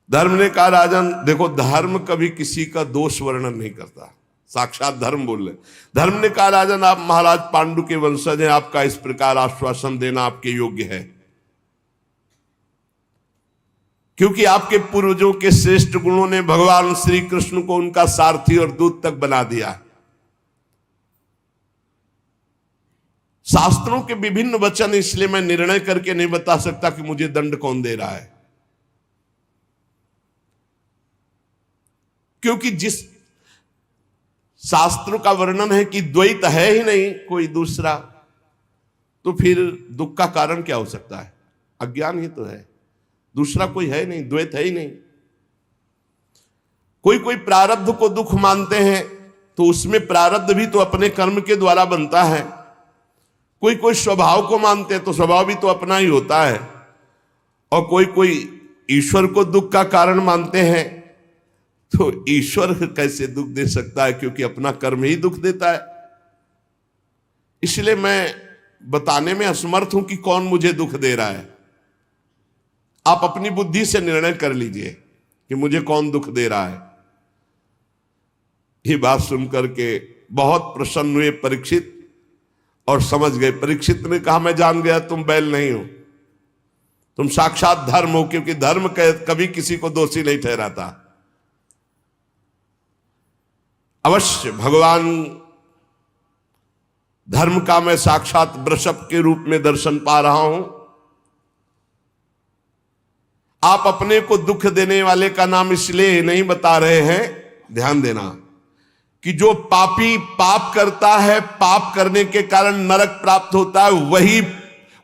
धर्म ने कहा, राजन देखो, धर्म कभी किसी का दोष वर्णन नहीं करता, साक्षात धर्म बोल रहे। धर्म ने कहा, राजन आप महाराज पांडु के वंशज हैं, आपका इस प्रकार आश्वासन देना आपके योग्य है, क्योंकि आपके पूर्वजों के श्रेष्ठ गुणों ने भगवान श्री कृष्ण को उनका सारथी और दूत तक बना दिया। शास्त्रों के विभिन्न वचन, इसलिए मैं निर्णय करके नहीं बता सकता कि मुझे दंड कौन दे रहा है, क्योंकि जिस शास्त्रों का वर्णन है कि द्वैत है ही नहीं कोई दूसरा, तो फिर दुख का कारण क्या हो सकता है? अज्ञान ही तो है, दूसरा कोई है नहीं, द्वैत है ही नहीं। कोई कोई प्रारब्ध को दुख मानते हैं तो उसमें प्रारब्ध भी तो अपने कर्म के द्वारा बनता है। कोई कोई स्वभाव को मानते हैं तो स्वभाव भी तो अपना ही होता है। और कोई कोई ईश्वर को दुख का कारण मानते हैं, तो ईश्वर कैसे दुख दे सकता है, क्योंकि अपना कर्म ही दुख देता है। इसलिए मैं बताने में असमर्थ हूं कि कौन मुझे दुख दे रहा है। आप अपनी बुद्धि से निर्णय कर लीजिए कि मुझे कौन दुख दे रहा है। ये बात सुनकर के बहुत प्रसन्न हुए परीक्षित और समझ गए। परीक्षित ने कहा, मैं जान गया तुम बैल नहीं हो, तुम साक्षात धर्म हो, क्योंकि धर्म कभी किसी को दोषी नहीं ठहराता। अवश्य भगवान धर्म का मैं साक्षात वृषभ के रूप में दर्शन पा रहा हूं। आप अपने को दुख देने वाले का नाम इसलिए नहीं बता रहे हैं, ध्यान देना, कि जो पापी पाप करता है, पाप करने के कारण नरक प्राप्त होता है, वही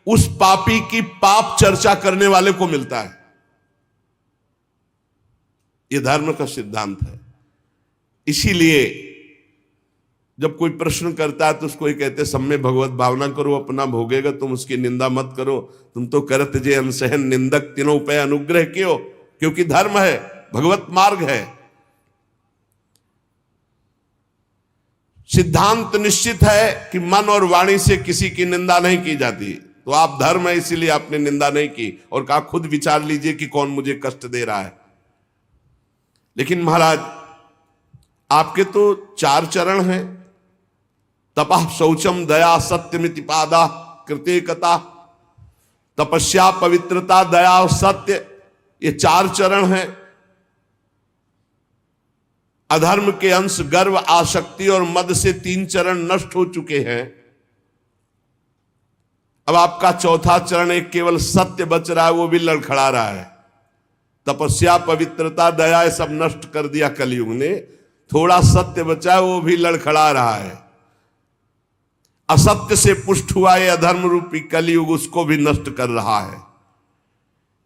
उस पापी की पाप चर्चा करने वाले को मिलता है। यह धर्म का सिद्धांत है। इसीलिए जब कोई प्रश्न करता है तो उसको ये कहते, सब में भगवत भावना करो, अपना भोगेगा, तुम उसकी निंदा मत करो। तुम तो करत जे अनसहन निंदक तीनों पे अनुग्रह क्यों, क्योंकि धर्म है, भगवत मार्ग है। सिद्धांत निश्चित है कि मन और वाणी से किसी की निंदा नहीं की जाती। तो आप धर्म है इसीलिए आपने निंदा नहीं की और कहा खुद विचार लीजिए कि कौन मुझे कष्ट दे रहा है। लेकिन महाराज आपके तो 4 चरण हैं, तपः शौचम दया सत्यमिति पादा कृत्यकता, तपस्या पवित्रता दया और सत्य, ये 4 चरण हैं। अधर्म के अंश गर्व आसक्ति और मद से 3 चरण नष्ट हो चुके हैं। अब आपका 4था चरण एक केवल सत्य बच रहा है, वो भी लड़खड़ा रहा है। तपस्या पवित्रता दया सब नष्ट कर दिया कलयुग ने, थोड़ा सत्य बचा है, वो भी लड़खड़ा रहा है। असत्य से पुष्ट हुआ ये अधर्म रूपी कलयुग उसको भी नष्ट कर रहा है।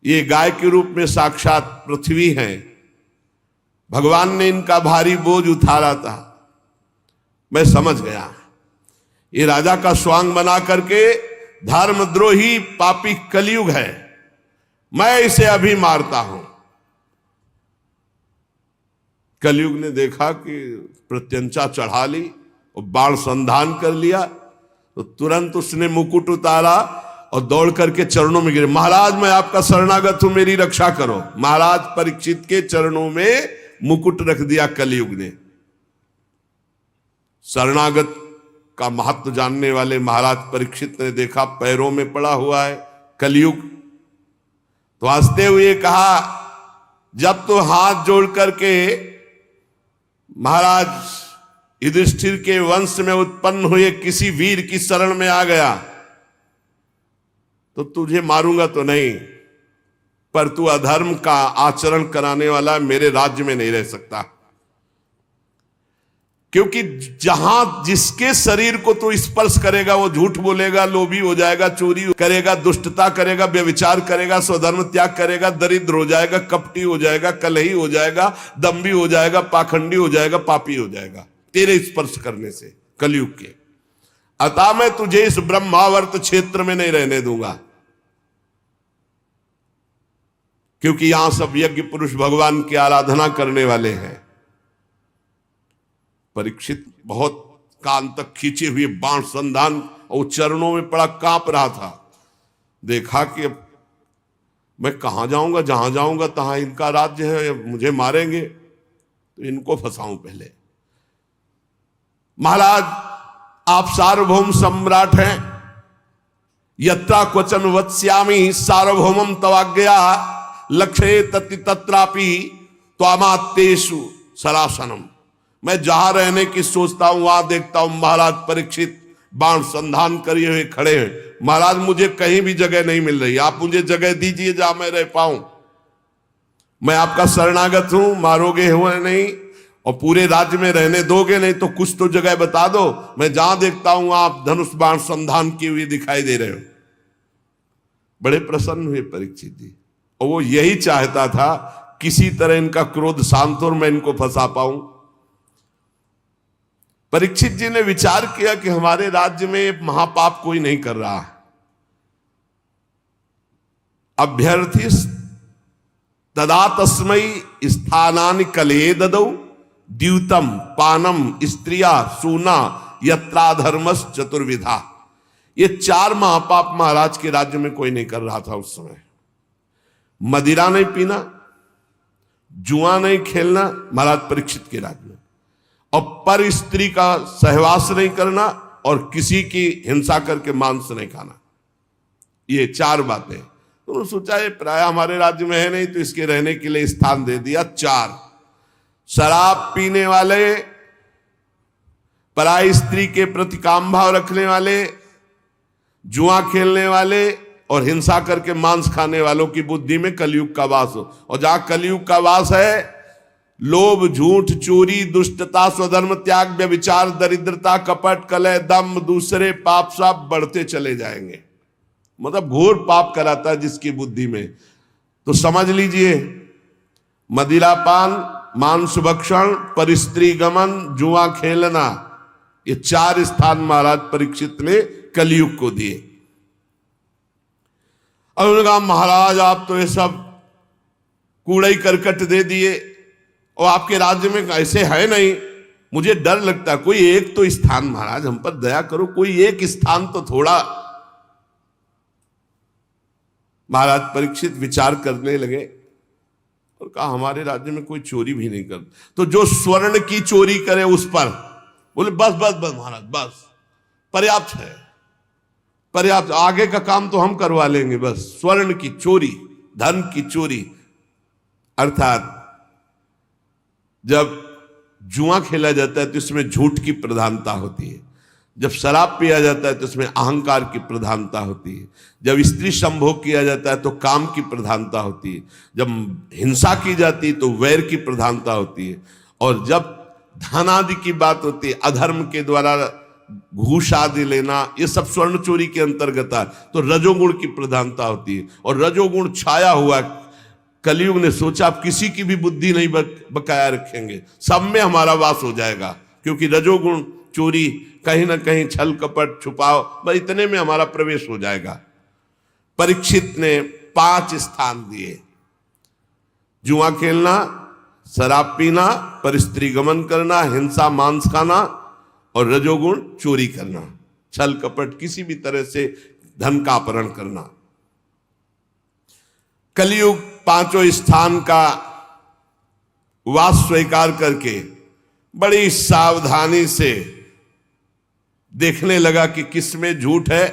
ये गाय के रूप में साक्षात पृथ्वी है। भगवान ने इनका भारी बोझ उतारा था, मैं समझ गया। ये राजा का स्वांग बना करके धर्मद्रोही पापी कलयुग है, मैं इसे अभी मारता हूं। कलयुग ने देखा कि प्रत्यंचा चढ़ा ली और बाण संधान कर लिया, तो तुरंत उसने मुकुट उतारा और दौड़ करके चरणों में गिरे। महाराज मैं आपका शरणागत हूं, मेरी रक्षा करो। महाराज परीक्षित के चरणों में मुकुट रख दिया कलयुग ने। शरणागत का महत्व जानने वाले महाराज परीक्षित ने देखा पैरों में पड़ा हुआ है कलयुग, तो हंसते हुए कहा, जब तो हाथ जोड़ करके महाराज युधिष्ठिर के वंश में उत्पन्न हुए किसी वीर की शरण में आ गया तो तुझे मारूंगा तो नहीं, पर तू अधर्म का आचरण कराने वाला मेरे राज्य में नहीं रह सकता। क्योंकि जहां जिसके शरीर को तू स्पर्श करेगा वो झूठ बोलेगा, लोभी हो जाएगा, चोरी करेगा, दुष्टता करेगा, व्यभिचार करेगा, स्वधर्म त्याग करेगा, दरिद्र हो जाएगा, कपटी हो जाएगा, कलही हो जाएगा, दम्भी हो जाएगा, पाखंडी हो जाएगा, पापी हो जाएगा तेरे स्पर्श करने से कलयुग के। अतः मैं तुझे इस ब्रह्मावर्त क्षेत्र में नहीं रहने दूंगा, क्योंकि यहां सब यज्ञ पुरुष भगवान की आराधना करने वाले हैं। परीक्षित बहुत कान तक खींचे हुए बाण संधान और चरणों में पड़ा कांप रहा था। देखा कि अब मैं कहां जाऊंगा, जहां जाऊंगा तहां इनका राज्य है, मुझे मारेंगे, तो इनको फंसाऊं पहले। महाराज आप सार्वभौम सम्राट हैं, यत्रा क्वचन वत्स्यामि सार्वभौमम तवाज्ञया लक्ष्ये तत्ति तत्रापि त्वामात्तेषु सरासनम। मैं जहां रहने की सोचता हूं वहां देखता हूं महाराज परीक्षित बाण संधान करे हुए खड़े हैं। महाराज मुझे कहीं भी जगह नहीं मिल रही, आप मुझे जगह दीजिए जहां मैं रह पाऊं। मैं आपका शरणागत हूं, मारोगे हुए नहीं और पूरे राज्य में रहने दोगे नहीं तो कुछ तो जगह बता दो। मैं जहां देखता हूं आप धनुष बाण संधान किए हुए दिखाई दे रहे हो। बड़े प्रसन्न हुए परीक्षित जी, और वो यही चाहता था किसी तरह इनका क्रोध शांत हो और मैं इनको फंसा पाऊं। परीक्षित जी ने विचार किया कि हमारे राज्य में महापाप कोई नहीं कर रहा। अभ्यर्थी तदा तस्मै स्थानानि कलये ददौ द्यूतम पानम स्त्रिया सूना यत्राधर्मस चतुर्विधा। ये 4 महापाप महाराज के राज्य में कोई नहीं कर रहा था उस समय। मदिरा नहीं पीना, जुआ नहीं खेलना महाराज परीक्षित के राज्य में, और पर स्त्री का सहवास नहीं करना और किसी की हिंसा करके मांस नहीं खाना। ये 4 बातें। तो उन्होंने सोचा ये प्राय हमारे राज्य में है नहीं, तो इसके रहने के लिए स्थान दे दिया 4। शराब पीने वाले, पराई स्त्री के प्रति काम भाव रखने वाले, जुआ खेलने वाले और हिंसा करके मांस खाने वालों की बुद्धि में कलयुग का वास हो। और जहां कलयुग का वास है, लोभ, झूठ, चोरी, दुष्टता, स्वधर्म त्याग, व्यभिचार, दरिद्रता, कपट, कलह, दम, दूसरे पाप सब बढ़ते चले जाएंगे। मतलब घोर पाप कराता है जिसकी बुद्धि में। तो समझ लीजिए, मदिरापान, मांस भक्षण, परिस्त्री गमन, जुआ खेलना, ये 4 स्थान महाराज परीक्षित ने कलयुग को दिए। और उन्होंने कहा महाराज आप तो ये सब कूड़ा ही करकट दे दिए और आपके राज्य में ऐसे है नहीं, मुझे डर लगता है। कोई एक तो स्थान महाराज हम पर दया करो, कोई एक स्थान तो थोड़ा। महाराज परीक्षित विचार करने लगे और कहा हमारे राज्य में कोई चोरी भी नहीं कर, तो जो स्वर्ण की चोरी करे उस पर। बोले बस बस बस महाराज बस, पर्याप्त है, पर्याप्त, आगे का काम तो हम करवा लेंगे, बस स्वर्ण की चोरी, धन की चोरी। अर्थात जब जुआ खेला जाता है तो इसमें झूठ की प्रधानता होती है, जब शराब पिया जाता है तो इसमें अहंकार की प्रधानता होती है, जब स्त्री संभोग किया जाता है तो काम की प्रधानता होती है, जब हिंसा की जाती है तो वैर की प्रधानता होती है, और जब धन आदि की बात होती है, अधर्म के द्वारा घूस आदि लेना, ये सब स्वर्ण चोरी के अंतर्गत है, तो रजोगुण की प्रधानता होती है। और रजोगुण छाया हुआ, कलयुग ने सोचा आप किसी की भी बुद्धि नहीं बकाया रखेंगे, सब में हमारा वास हो जाएगा, क्योंकि रजोगुण चोरी, कहीं ना कहीं छल कपट छुपाओ, बस इतने में हमारा प्रवेश हो जाएगा। परीक्षित ने 5 स्थान दिए, जुआ खेलना, शराब पीना, परिस्त्री गमन करना, हिंसा मांस खाना और रजोगुण चोरी करना, छल कपट किसी भी तरह से धन का अपहरण करना। कलयुग 5 स्थान का वास स्वीकार करके बड़ी सावधानी से देखने लगा कि किसमें झूठ है,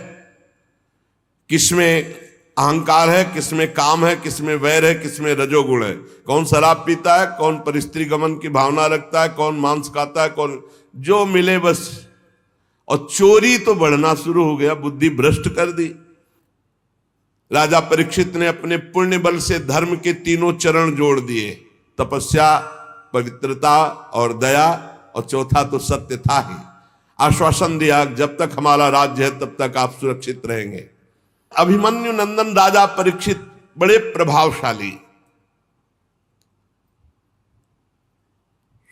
किसमें अहंकार है, किसमें काम है, किसमें वैर है, किसमें रजोगुण है। कौन शराब पीता है, कौन परिस्त्री गमन की भावना रखता है, कौन मांस खाता है, कौन जो मिले बस। और चोरी तो बढ़ना शुरू हो गया, बुद्धि भ्रष्ट कर दी। राजा परीक्षित ने अपने पुण्य बल से धर्म के तीनों चरण जोड़ दिए, तपस्या, पवित्रता और दया, और चौथा तो सत्य था ही। आश्वासन दिया, जब तक हमारा राज्य है तब तक आप सुरक्षित रहेंगे। अभिमन्यु नंदन राजा परीक्षित बड़े प्रभावशाली।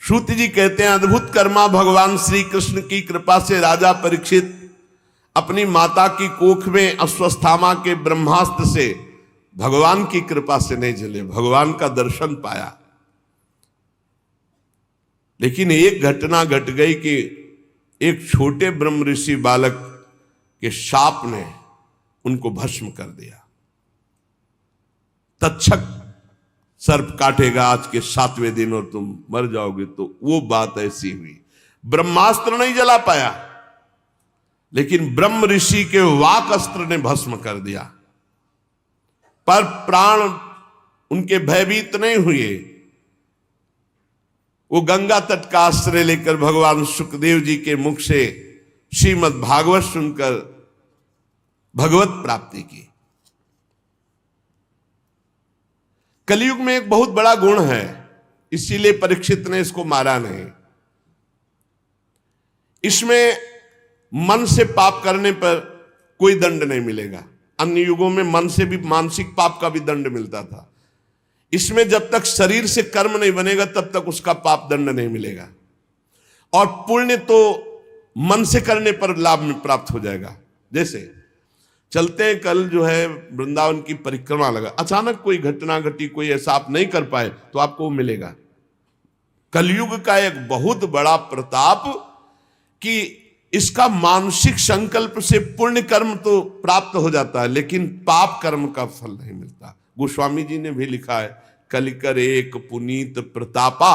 सूत जी कहते हैं, अद्भुत कर्मा भगवान श्री कृष्ण की कृपा से राजा परीक्षित अपनी माता की कोख में अश्वस्थामा के ब्रह्मास्त्र से भगवान की कृपा से नहीं जले, भगवान का दर्शन पाया। लेकिन एक घटना घट गई कि एक छोटे ब्रह्म ऋषि बालक के शाप ने उनको भस्म कर दिया। तक्षक सर्प काटेगा आज के 7वें दिन और तुम मर जाओगे। तो वो बात ऐसी हुई, ब्रह्मास्त्र नहीं जला पाया, लेकिन ब्रह्म ऋषि के वाक अस्त्र ने भस्म कर दिया। पर प्राण उनके भयभीत नहीं हुए। वो गंगा तट का आश्रय लेकर भगवान सुखदेव जी के मुख से श्रीमद् भागवत सुनकर भगवत प्राप्ति की। कलयुग में एक बहुत बड़ा गुण है, इसीलिए परीक्षित ने इसको मारा नहीं। इसमें मन से पाप करने पर कोई दंड नहीं मिलेगा। अन्य युगों में मन से भी मानसिक पाप का भी दंड मिलता था। इसमें जब तक शरीर से कर्म नहीं बनेगा तब तक उसका पाप दंड नहीं मिलेगा। और पुण्य तो मन से करने पर लाभ में प्राप्त हो जाएगा। जैसे चलते हैं, कल जो है वृंदावन की परिक्रमा लगा, अचानक कोई घटना घटी, कोई ऐसा आप नहीं कर पाए तो आपको वो मिलेगा। कलयुग का एक बहुत बड़ा प्रताप कि इसका मानसिक संकल्प से पुण्य कर्म तो प्राप्त हो जाता है, लेकिन पाप कर्म का फल नहीं मिलता। गोस्वामी जी ने भी लिखा है, कलिकर एक पुनीत प्रतापा,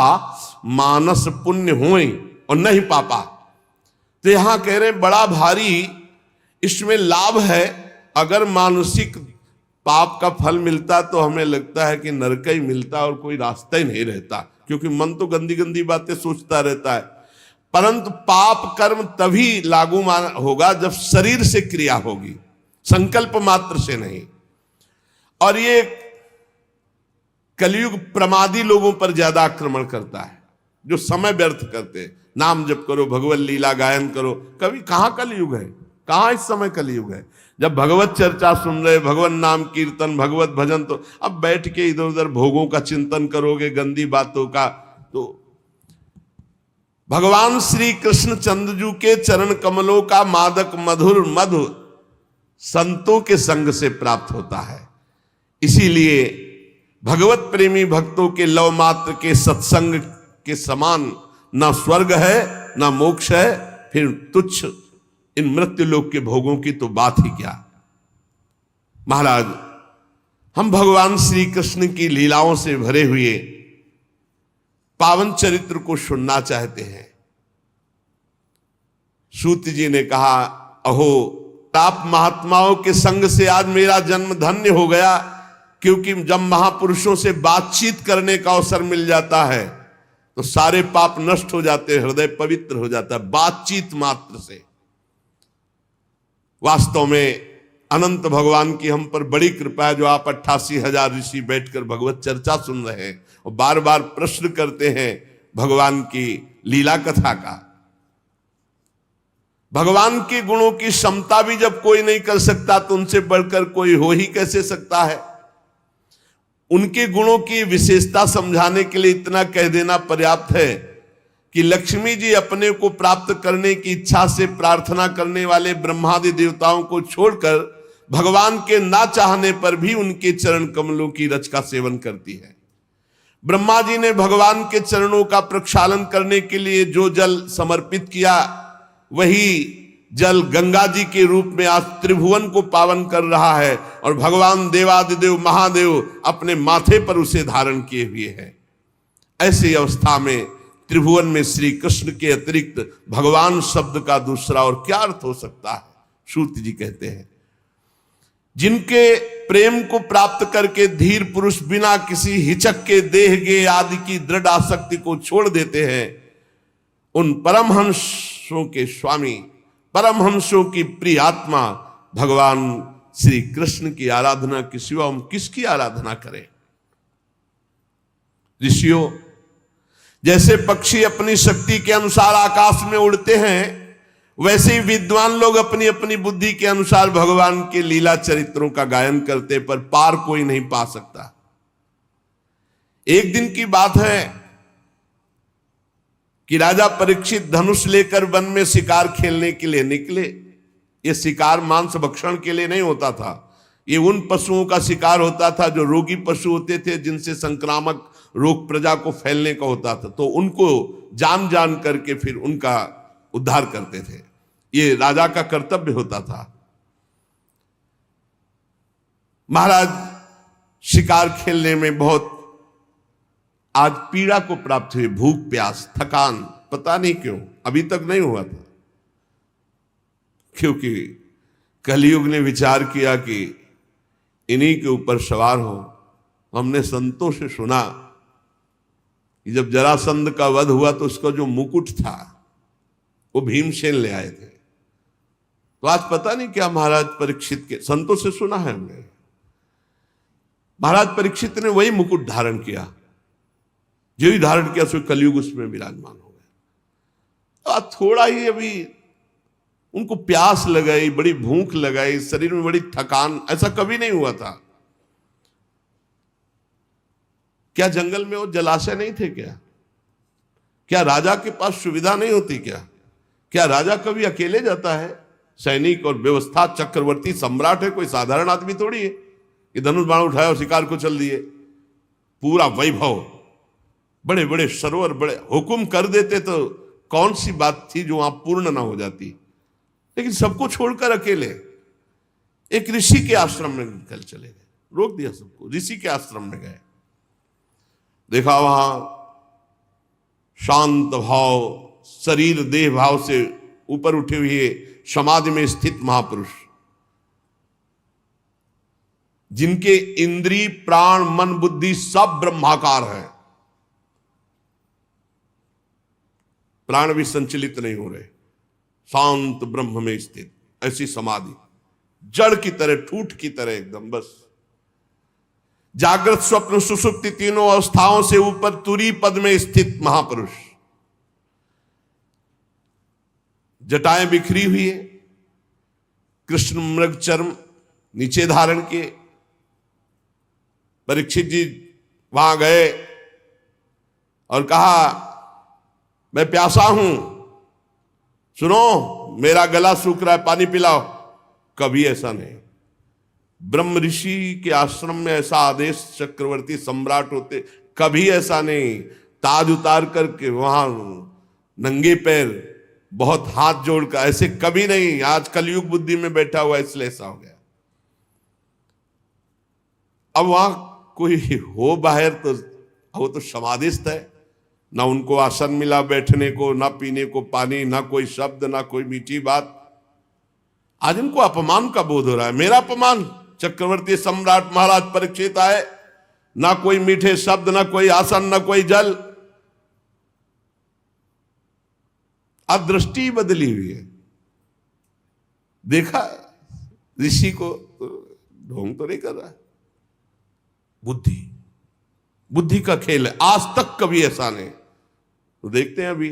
मानस पुण्य होए और नहीं पापा। तो यहां कह रहे हैं बड़ा भारी इसमें लाभ है। अगर मानसिक पाप का फल मिलता तो हमें लगता है कि नरक ही मिलता और कोई रास्ता ही नहीं रहता, क्योंकि मन तो गंदी गंदी बातें सोचता रहता है। परंतु पाप कर्म तभी लागू होगा जब शरीर से क्रिया होगी, संकल्प मात्र से नहीं। और ये कलयुग प्रमादी लोगों पर ज्यादा आक्रमण करता है, जो समय व्यर्थ करते हैं। नाम जप करो, भगवत लीला गायन करो। कभी कहां कलयुग है, कहां इस समय कलयुग है? जब भगवत चर्चा सुन रहे, भगवत नाम कीर्तन, भगवत भजन, तो अब बैठ के इधर उधर भोगों का चिंतन करोगे, गंदी बातों का। तो भगवान श्री कृष्ण चंद्रजू के चरण कमलों का मादक मधुर मधु संतों के संग से प्राप्त होता है। इसीलिए भगवत प्रेमी भक्तों के लव मात्र के सत्संग के समान ना स्वर्ग है ना मोक्ष है। फिर तुच्छ इन मृत्यु लोक के भोगों की तो बात ही क्या। महाराज, हम भगवान श्री कृष्ण की लीलाओं से भरे हुए पावन चरित्र को सुनना चाहते हैं। सूत जी ने कहा, अहो आप महात्माओं के संग से आज मेरा जन्म धन्य हो गया, क्योंकि जब महापुरुषों से बातचीत करने का अवसर मिल जाता है तो सारे पाप नष्ट हो जाते हैं, हृदय पवित्र हो जाता है बातचीत मात्र से। वास्तव में अनंत भगवान की हम पर बड़ी कृपा है, जो आप 88,000 ऋषि बैठकर भगवत चर्चा सुन रहे हैं और बार बार प्रश्न करते हैं भगवान की लीला कथा का। भगवान के गुणों की क्षमता भी जब कोई नहीं कर सकता तो उनसे बढ़कर कोई हो ही कैसे सकता है। उनके गुणों की विशेषता समझाने के लिए इतना कह देना पर्याप्त है कि लक्ष्मी जी अपने को प्राप्त करने की इच्छा से प्रार्थना करने वाले ब्रह्मादि देवताओं को छोड़कर भगवान के ना चाहने पर भी उनके चरण कमलों की रच का सेवन करती है। ब्रह्मा जी ने भगवान के चरणों का प्रक्षालन करने के लिए जो जल समर्पित किया, वही जल गंगा जी के रूप में आज त्रिभुवन को पावन कर रहा है और भगवान देवादिदेव महादेव अपने माथे पर उसे धारण किए हुए हैं। ऐसी अवस्था में त्रिभुवन में श्री कृष्ण के अतिरिक्त भगवान शब्द का दूसरा और क्या अर्थ हो सकता है। सूत जी कहते हैं, जिनके प्रेम को प्राप्त करके धीर पुरुष बिना किसी हिचक के देह गे आदि की दृढ़ आसक्ति को छोड़ देते हैं, उन परमहंसों के स्वामी, परमहंसों की प्रिय आत्मा भगवान श्री कृष्ण की आराधना के सिवा हम किसकी आराधना करें। ऋषियों, जैसे पक्षी अपनी शक्ति के अनुसार आकाश में उड़ते हैं, वैसे ही विद्वान लोग अपनी अपनी बुद्धि के अनुसार भगवान के लीला चरित्रों का गायन करते, पर पार कोई नहीं पा सकता। एक दिन की बात है कि राजा परीक्षित धनुष लेकर वन में शिकार खेलने के लिए निकले। यह शिकार मांस भक्षण के लिए नहीं होता था, ये उन पशुओं का शिकार होता था जो रोगी पशु होते थे, जिनसे संक्रामक रोग प्रजा को फैलने का होता था, तो उनको जान जान करके फिर उनका उद्धार करते थे। ये राजा का कर्तव्य होता था। महाराज शिकार खेलने में बहुत आज पीड़ा को प्राप्त हुई, भूख प्यास थकान, पता नहीं क्यों अभी तक नहीं हुआ था, क्योंकि कलयुग ने विचार किया कि इन्हीं के ऊपर सवार हो। हमने संतों से सुना कि जब जरासंध का वध हुआ तो उसका जो मुकुट था वो भीमसेन ले आए थे। तो आज पता नहीं क्या महाराज परीक्षित के, संतों से सुना है हमने, महाराज परीक्षित ने वही मुकुट धारण किया, जो ही धारण किया सो कलयुग उसमें विराजमान हो गया। आज थोड़ा ही अभी उनको प्यास लगाई, बड़ी भूख लगाई, शरीर में बड़ी थकान, ऐसा कभी नहीं हुआ था। क्या जंगल में वो जलाशय नहीं थे क्या? क्या राजा के पास सुविधा नहीं होती क्या राजा कभी अकेले जाता है? सैनिक और व्यवस्था, चक्रवर्ती सम्राट है, कोई साधारण आदमी थोड़ी है कि धनुष बाण उठाया और शिकार को चल दिए। पूरा वैभव, बड़े बड़े सरोवर, बड़े हुक्म कर देते तो कौन सी बात थी जो वहां पूर्ण ना हो जाती। लेकिन सबको छोड़कर अकेले एक ऋषि के आश्रम में निकल चले गए, रोक दिया सबको, ऋषि के आश्रम में गए। देखा वहां शांत भाव, शरीर देह भाव से ऊपर उठे हुए समाधि में स्थित महापुरुष, जिनके इंद्रिय प्राण मन बुद्धि सब ब्रह्माकार है, प्राण भी संचलित नहीं हो रहे, शांत ब्रह्म में स्थित ऐसी समाधि, जड़ की तरह, ठूठ की तरह एकदम। बस जागृत स्वप्न सुषुप्ति तीनों अवस्थाओं से ऊपर तुरी पद में स्थित महापुरुष, जटाएं बिखरी हुई है, कृष्ण मृग चर्म नीचे धारण किए। परीक्षित जी वहां गए और कहा, मैं प्यासा हूं, सुनो मेरा गला सूख रहा है, पानी पिलाओ। कभी ऐसा नहीं। ब्रह्म ऋषि के आश्रम में ऐसा आदेश चक्रवर्ती सम्राट होते, कभी ऐसा नहीं। ताज उतार करके वहां नंगे पैर, बहुत हाथ जोड़कर, ऐसे कभी नहीं। आज कलयुग बुद्धि में बैठा हुआ इसलिए ऐसा हो गया। अब वहां कोई हो बाहर तो वो तो समाधिस्थ है, ना उनको आसन मिला बैठने को, ना पीने को पानी, ना कोई शब्द, ना कोई मीठी बात। आज इनको अपमान का बोध हो रहा है, मेरा अपमान। चक्रवर्ती सम्राट महाराज परीक्षित आए, ना कोई मीठे शब्द, ना कोई आसन, ना कोई जल। अब दृष्टि बदली हुई है। देखा ऋषि को ढोंग तो नहीं कर रहा है, बुद्धि का खेल है। आज तक कभी ऐसा नहीं। तो देखते हैं, अभी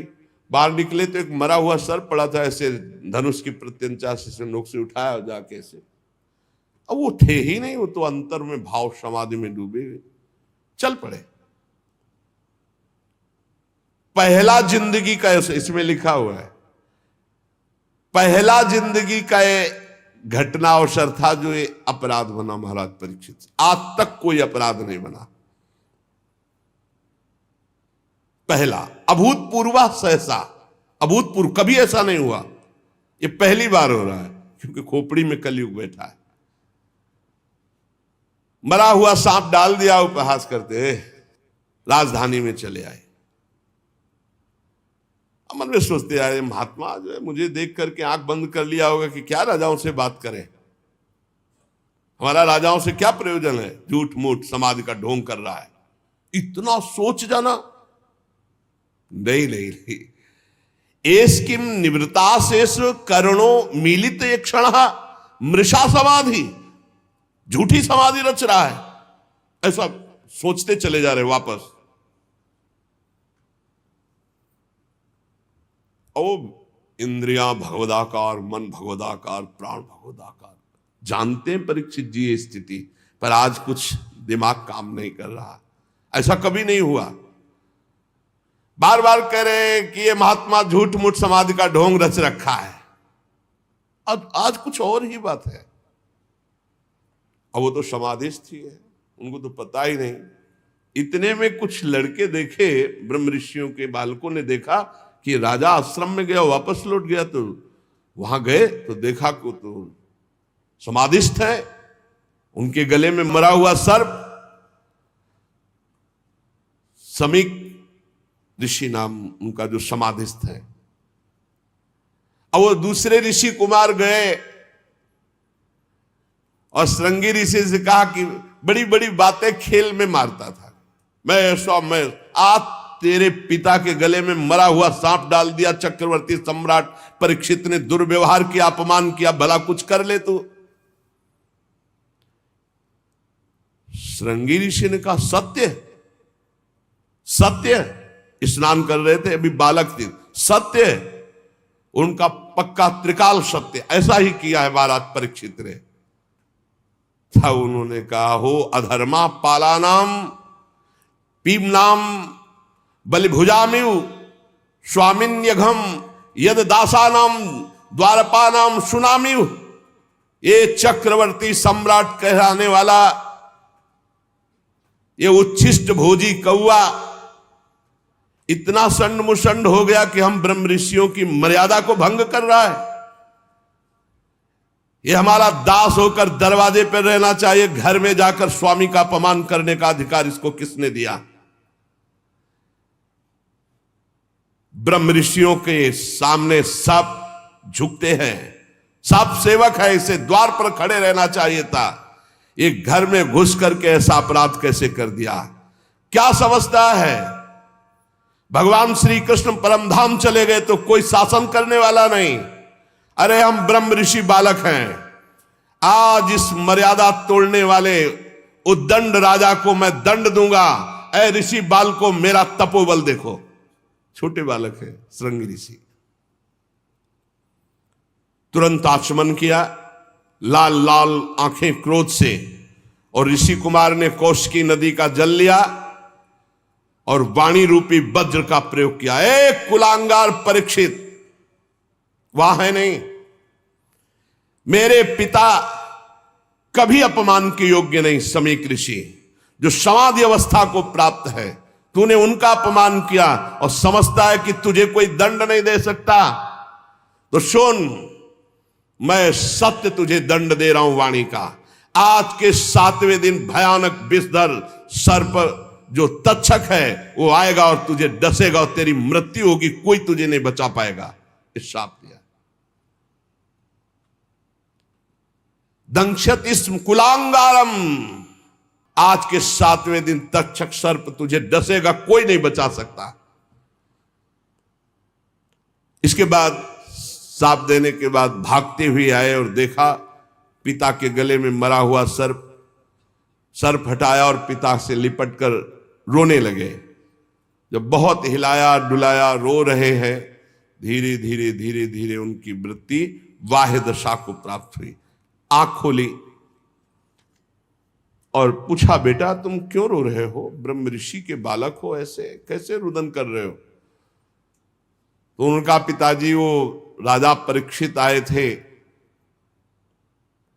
बाहर निकले तो एक मरा हुआ सर पड़ा था, ऐसे धनुष की प्रत्यंचा से नोक से उठाया जाके ऐसे। अब वो थे ही नहीं, वो तो अंतर में भाव समाधि में डूबे हुए चल पड़े। पहला जिंदगी का, इसमें लिखा हुआ है, पहला जिंदगी का घटना अवसर था जो ये अपराध बना महाराज परीक्षित। आज तक कोई अपराध नहीं बना। पहला अभूतपूर्व, सहसा अभूतपूर्व, कभी ऐसा नहीं हुआ। ये पहली बार हो रहा है, क्योंकि खोपड़ी में कलयुग बैठा है। मरा हुआ सांप डाल दिया, उपहास करते राजधानी में चले आए। मन में सोचते आए महात्मा जो है मुझे देख करके आंख बंद कर लिया होगा कि क्या राजाओं से बात करें, हमारा राजाओं से क्या प्रयोजन है, झूठ मूठ समाधि का ढोंग कर रहा है, इतना सोच जाना। नहीं नहीं नहीं, एस्किम निवृत्ता शेष करणो मिलित एक क्षण मृषा समाधि, झूठी समाधि रच रहा है, ऐसा सोचते चले जा रहे वापस। ओ इंद्रियां भगवदाकार, मन भगवदाकार, प्राण भगवदाकार, जानते हैं परीक्षित जी ये स्थिति, पर आज कुछ दिमाग काम नहीं कर रहा। ऐसा कभी नहीं हुआ। बार बार कह रहे हैं कि ये महात्मा झूठ मूठ समाधि का ढोंग रच रखा है। अब आज कुछ और ही बात है। अब वो तो समाधिस्थ ही है, उनको तो पता ही नहीं। इतने में कुछ लड़के देखे, ब्रह्म ऋषियों के बालकों ने देखा कि राजा आश्रम में गया, वापस लौट गया, तो वहां गए तो देखा को तो समाधिस्थ है, उनके गले में मरा हुआ सर्प, समीक ऋषि नाम उनका जो समाधिस्थ है। अब वो दूसरे ऋषि कुमार गए और श्रृंगी ऋषि से कहा कि बड़ी बड़ी बातें खेल में मारता था, मैं आज तेरे पिता के गले में मरा हुआ सांप डाल दिया, चक्रवर्ती सम्राट परीक्षित ने दुर्व्यवहार किया, अपमान किया, भला कुछ कर ले तू। श्रृंगी ऋषि ने कहा सत्य सत्य, स्नान कर रहे थे अभी बालक थे, सत्य, उनका पक्का त्रिकाल सत्य, ऐसा ही किया है महाराज परीक्षित ने। था उन्होंने कहा हो अधर्मा पालानाम पीमनाम बलिभुजामिव स्वामिन्यघम यद दासानाम द्वारपानाम सुनामिव। ये चक्रवर्ती सम्राट कहलाने वाला ये उच्छिष्ट भोजी कौआ इतना संड मुसंड हो गया कि हम ब्रह्म ऋषियों की मर्यादा को भंग कर रहा है। ये हमारा दास होकर दरवाजे पर रहना चाहिए, घर में जाकर स्वामी का अपमान करने का अधिकार इसको किसने दिया? ब्रह्म ऋषियों के सामने सब झुकते हैं, सब सेवक है, इसे द्वार पर खड़े रहना चाहिए था। ये घर में घुस करके ऐसा अपराध कैसे कर दिया? क्या समझता है? भगवान श्री कृष्ण परम धाम चले गए तो कोई शासन करने वाला नहीं। अरे हम ब्रह्म ऋषि बालक हैं, आज इस मर्यादा तोड़ने वाले उद्दंड राजा को मैं दंड दूंगा। ऐ ऋषि बाल को मेरा तपोबल देखो। छोटे बालक है श्रृंगी ऋषि, तुरंत आचमन किया, लाल लाल आंखें क्रोध से, और ऋषि कुमार ने कौशिकी नदी का जल लिया और वाणी रूपी वज्र का प्रयोग किया। एक कुलांगार परीक्षित वहां है नहीं, मेरे पिता कभी अपमान के योग्य नहीं। समीक ऋषि जो समाधि अवस्था को प्राप्त है, तूने उनका अपमान किया और समझता है कि तुझे कोई दंड नहीं दे सकता। तो सुन, मैं सत्य तुझे दंड दे रहा हूं वाणी का। आज के 7वें दिन भयानक विषधर सर्प जो तक्षक है वो आएगा और तुझे डसेगा और तेरी मृत्यु होगी, कोई तुझे नहीं बचा पाएगा। इस शाप दिया। दंक्षत इस्म कुलांगारम, आज के 7वें दिन तक्षक सर्प तुझे डसेगा, कोई नहीं बचा सकता। इसके बाद साप देने के बाद भागते हुए आए और देखा पिता के गले में मरा हुआ सर्प हटाया और पिता से लिपट कर रोने लगे। जब बहुत हिलाया डुलाया, रो रहे हैं, धीरे धीरे धीरे धीरे उनकी वृत्ति वाह्य दशा को प्राप्त हुई। आंख खोली और पूछा, बेटा तुम क्यों रो रहे हो? ब्रह्म ऋषि के बालक हो, ऐसे कैसे रुदन कर रहे हो? तो उनका पिताजी वो राजा परीक्षित आए थे,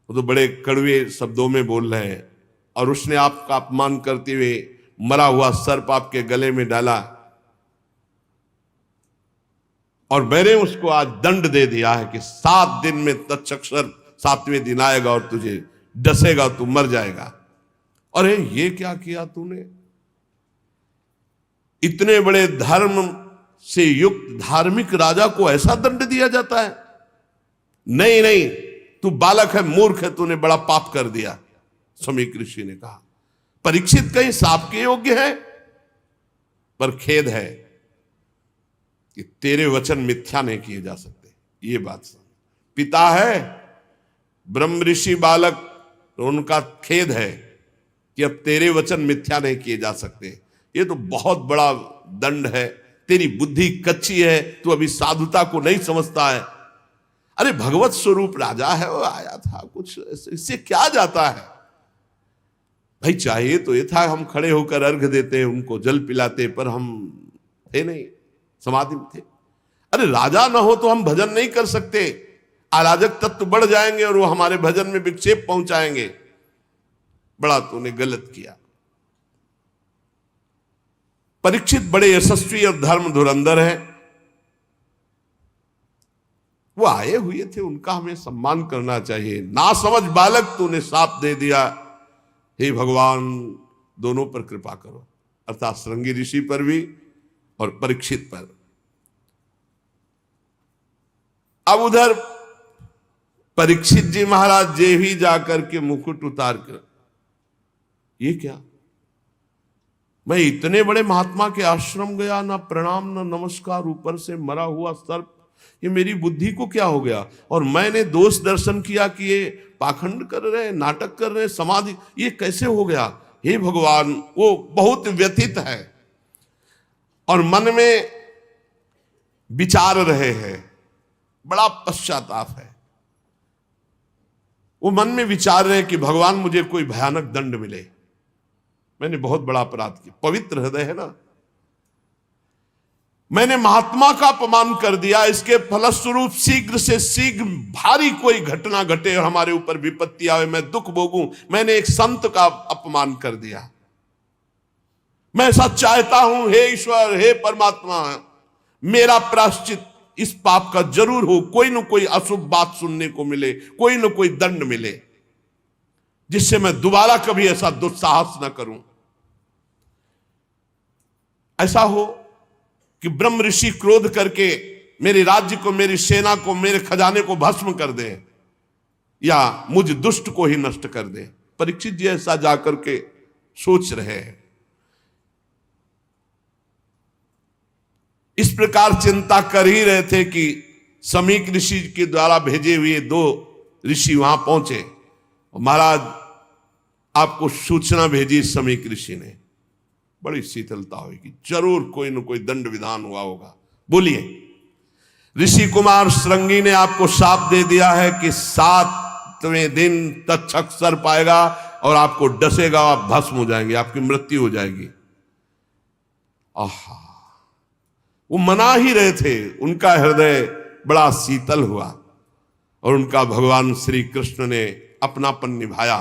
वो तो बड़े कड़वे शब्दों में बोल रहे हैं, और उसने आपका अपमान करते हुए मरा हुआ सर्प आपके गले में डाला, और मैंने उसको आज दंड दे दिया है कि 7 दिन में तक्षक सर्प 7वें दिन आएगा और तुझे डसेगा, तू मर जाएगा। अरे ये क्या किया तूने? इतने बड़े धर्म से युक्त धार्मिक राजा को ऐसा दंड दिया जाता है? नहीं नहीं, तू बालक है, मूर्ख है, तूने बड़ा पाप कर दिया। समीक ऋषि ने कहा परीक्षित कहीं शाप के योग्य है, पर खेद है कि तेरे वचन मिथ्या नहीं किए जा सकते। ये बात समझ, पिता है ब्रह्म ऋषि बालक, तो उनका खेद है कि अब तेरे वचन मिथ्या नहीं किए जा सकते। ये तो बहुत बड़ा दंड है, तेरी बुद्धि कच्ची है, तू अभी साधुता को नहीं समझता है। अरे भगवत स्वरूप राजा है, वो आया था, कुछ इससे क्या जाता है भाई? चाहिए तो ये था हम खड़े होकर अर्घ देते, उनको जल पिलाते, पर हम थे नहीं, समाधि में थे। अरे राजा ना हो तो हम भजन नहीं कर सकते, अराजक तत्व बढ़ जाएंगे और वो हमारे भजन में विक्षेप पहुंचाएंगे। बड़ा तूने गलत किया। परीक्षित बड़े यशस्वी और धर्म धुरंधर है, वो आए हुए थे, उनका हमें सम्मान करना चाहिए। ना समझ बालक, तूने शाप दे दिया। हे भगवान, दोनों पर कृपा करो, अर्थात श्रृंगी ऋषि पर भी और परीक्षित पर। अब उधर परीक्षित जी महाराज जे ही जाकर के मुकुट उतार कर, ये क्या, मैं इतने बड़े महात्मा के आश्रम गया, ना प्रणाम ना नमस्कार, ऊपर से मरा हुआ सर्प, ये मेरी बुद्धि को क्या हो गया? और मैंने दोष दर्शन किया कि ये पाखंड कर रहे हैं, नाटक कर रहे हैं, समाधि, ये कैसे हो गया? हे भगवान, वो बहुत व्यथित है और मन में विचार रहे हैं, बड़ा पश्चाताप है। वो मन में विचार रहे कि भगवान मुझे कोई भयानक दंड मिले, मैंने बहुत बड़ा अपराध किया। पवित्र हृदय है ना, मैंने महात्मा का अपमान कर दिया, इसके फलस्वरूप शीघ्र से शीघ्र भारी कोई घटना घटे और हमारे ऊपर विपत्ति आवे, मैं दुख भोगूं। मैंने एक संत का अपमान कर दिया। मैं ऐसा चाहता हूं, हे ईश्वर, हे परमात्मा, मेरा प्रायश्चित इस पाप का जरूर हो, कोई न कोई अशुभ बात सुनने को मिले, कोई न कोई दंड मिले, जिससे मैं दोबारा कभी ऐसा दुस्साहस न करूं। ऐसा हो कि ब्रह्म ऋषि क्रोध करके मेरे राज्य को, मेरी सेना को, मेरे खजाने को भस्म कर दे, या मुझ दुष्ट को ही नष्ट कर दे। परीक्षित जी ऐसा जाकर के सोच रहे हैं। इस प्रकार चिंता कर ही रहे थे कि समीक ऋषि के द्वारा भेजे हुए 2 ऋषि वहां पहुंचे। महाराज, आपको सूचना भेजी समीक ऋषि ने, बड़ी शीतलता होगी, जरूर कोई न कोई दंड विधान हुआ होगा। बोलिए। ऋषि कुमार श्रृंगी ने आपको शाप दे दिया है कि 7वें दिन तक्षक सर्प आएगा और आपको डसेगा, आप भस्म हो जाएंगे, आपकी मृत्यु हो जाएगी। आहा, वो मना ही रहे थे, उनका हृदय बड़ा शीतल हुआ और उनका भगवान श्री कृष्ण ने अपनापन निभाया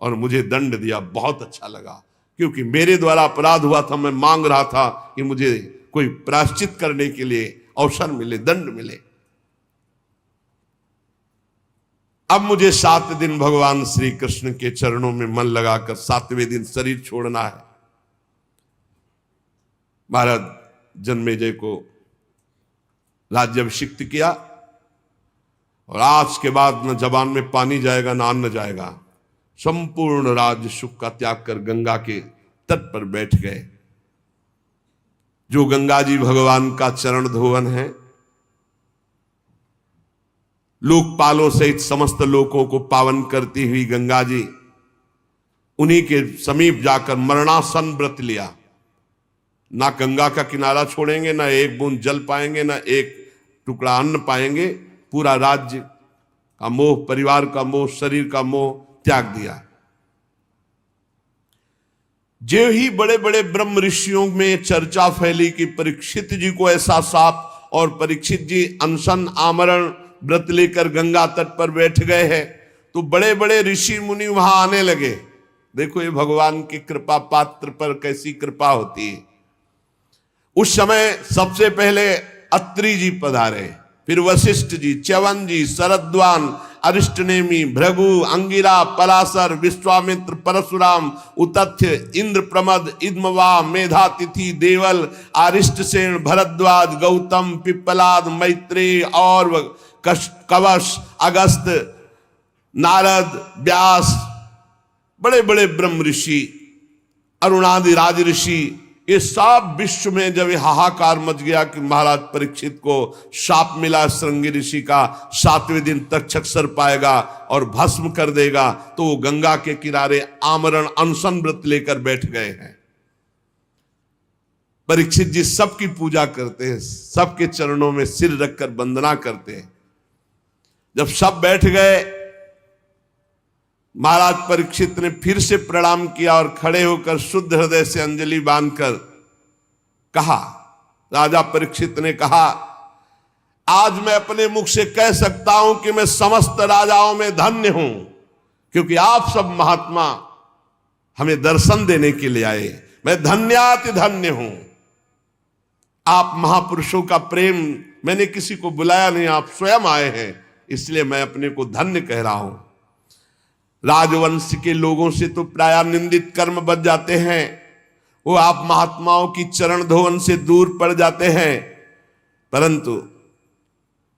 और मुझे दंड दिया। बहुत अच्छा लगा, क्योंकि मेरे द्वारा अपराध हुआ था, मैं मांग रहा था कि मुझे कोई प्रायश्चित करने के लिए अवसर मिले, दंड मिले। अब मुझे 7 दिन भगवान श्री कृष्ण के चरणों में मन लगाकर 7वें दिन शरीर छोड़ना है। महाराज जन्मेजय को राज्याभिषिक्त किया और आज के बाद न जबान में पानी जाएगा, न अन्न जाएगा। संपूर्ण राज्य सुख का त्याग कर गंगा के तट पर बैठ गए। जो गंगा जी भगवान का चरण धोवन है, लोकपालों सहित समस्त लोकों को पावन करती हुई गंगा जी, उन्हीं के समीप जाकर मरणासन व्रत लिया। ना गंगा का किनारा छोड़ेंगे, ना एक बूंद जल पाएंगे, ना एक टुकड़ा अन्न पाएंगे। पूरा राज्य का मोह, परिवार का मोह, शरीर का मोह त्याग दिया। जो ही बड़े बड़े ब्रह्म ऋषियों में चर्चा फैली कि परीक्षित जी को ऐसा शाप, और परीक्षित जी अनशन आमरण व्रत लेकर गंगा तट पर बैठ गए हैं, तो बड़े बड़े ऋषि मुनि वहां आने लगे। देखो ये भगवान की कृपा पात्र पर कैसी कृपा होती है। उस समय सबसे पहले अत्रि जी पधारे, फिर वशिष्ठ जी, च्यवन जी, शरद्वान अरिष्टनेमि, भृगु, अंगिरा, पराशर, विश्वामित्र, परशुराम, उतथ्य, इंद्र प्रमद, इद्मवा, मेधातिथि, देवल, आरिष्टसेन, भरद्वाज, गौतम, पिप्पलाद, मैत्रेय और कवश, अगस्त, नारद, व्यास, बड़े बड़े ब्रह्म ऋषि, अरुणादि राज ऋषि, ये सब विश्व में जब ये हाहाकार मच गया कि महाराज परीक्षित को शाप मिला श्रृंगी ऋषि का, 7वें दिन तक्षक सर्प पाएगा और भस्म कर देगा, तो वो गंगा के किनारे आमरण अनशन व्रत लेकर बैठ गए हैं। परीक्षित जी सबकी पूजा करते हैं, सबके चरणों में सिर रखकर वंदना करते हैं। जब सब बैठ गए, महाराज परीक्षित ने फिर से प्रणाम किया और खड़े होकर शुद्ध हृदय से अंजलि बांधकर कहा, राजा परीक्षित ने कहा, आज मैं अपने मुख से कह सकता हूं कि मैं समस्त राजाओं में धन्य हूं, क्योंकि आप सब महात्मा हमें दर्शन देने के लिए आए। मैं धन्याति धन्य हूं। आप महापुरुषों का प्रेम, मैंने किसी को बुलाया नहीं, आप स्वयं आए हैं, इसलिए मैं अपने को धन्य कह रहा हूं। राजवंश के लोगों से तो प्राय निंदित कर्म बच जाते हैं, वो आप महात्माओं की चरण धोवन से दूर पड़ जाते हैं, परंतु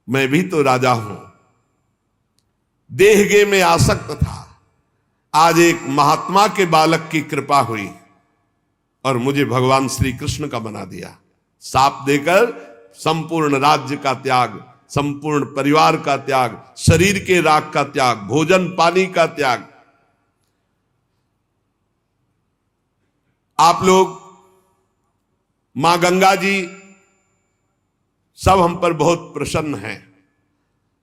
मैं भी तो राजा हूं। देहगे में आसक्त था, आज एक महात्मा के बालक की कृपा हुई और मुझे भगवान श्री कृष्ण का बना दिया। साप देकर संपूर्ण राज्य का त्याग, संपूर्ण परिवार का त्याग, शरीर के राग का त्याग, भोजन पानी का त्याग। आप लोग, मां गंगा जी सब हम पर बहुत प्रसन्न हैं।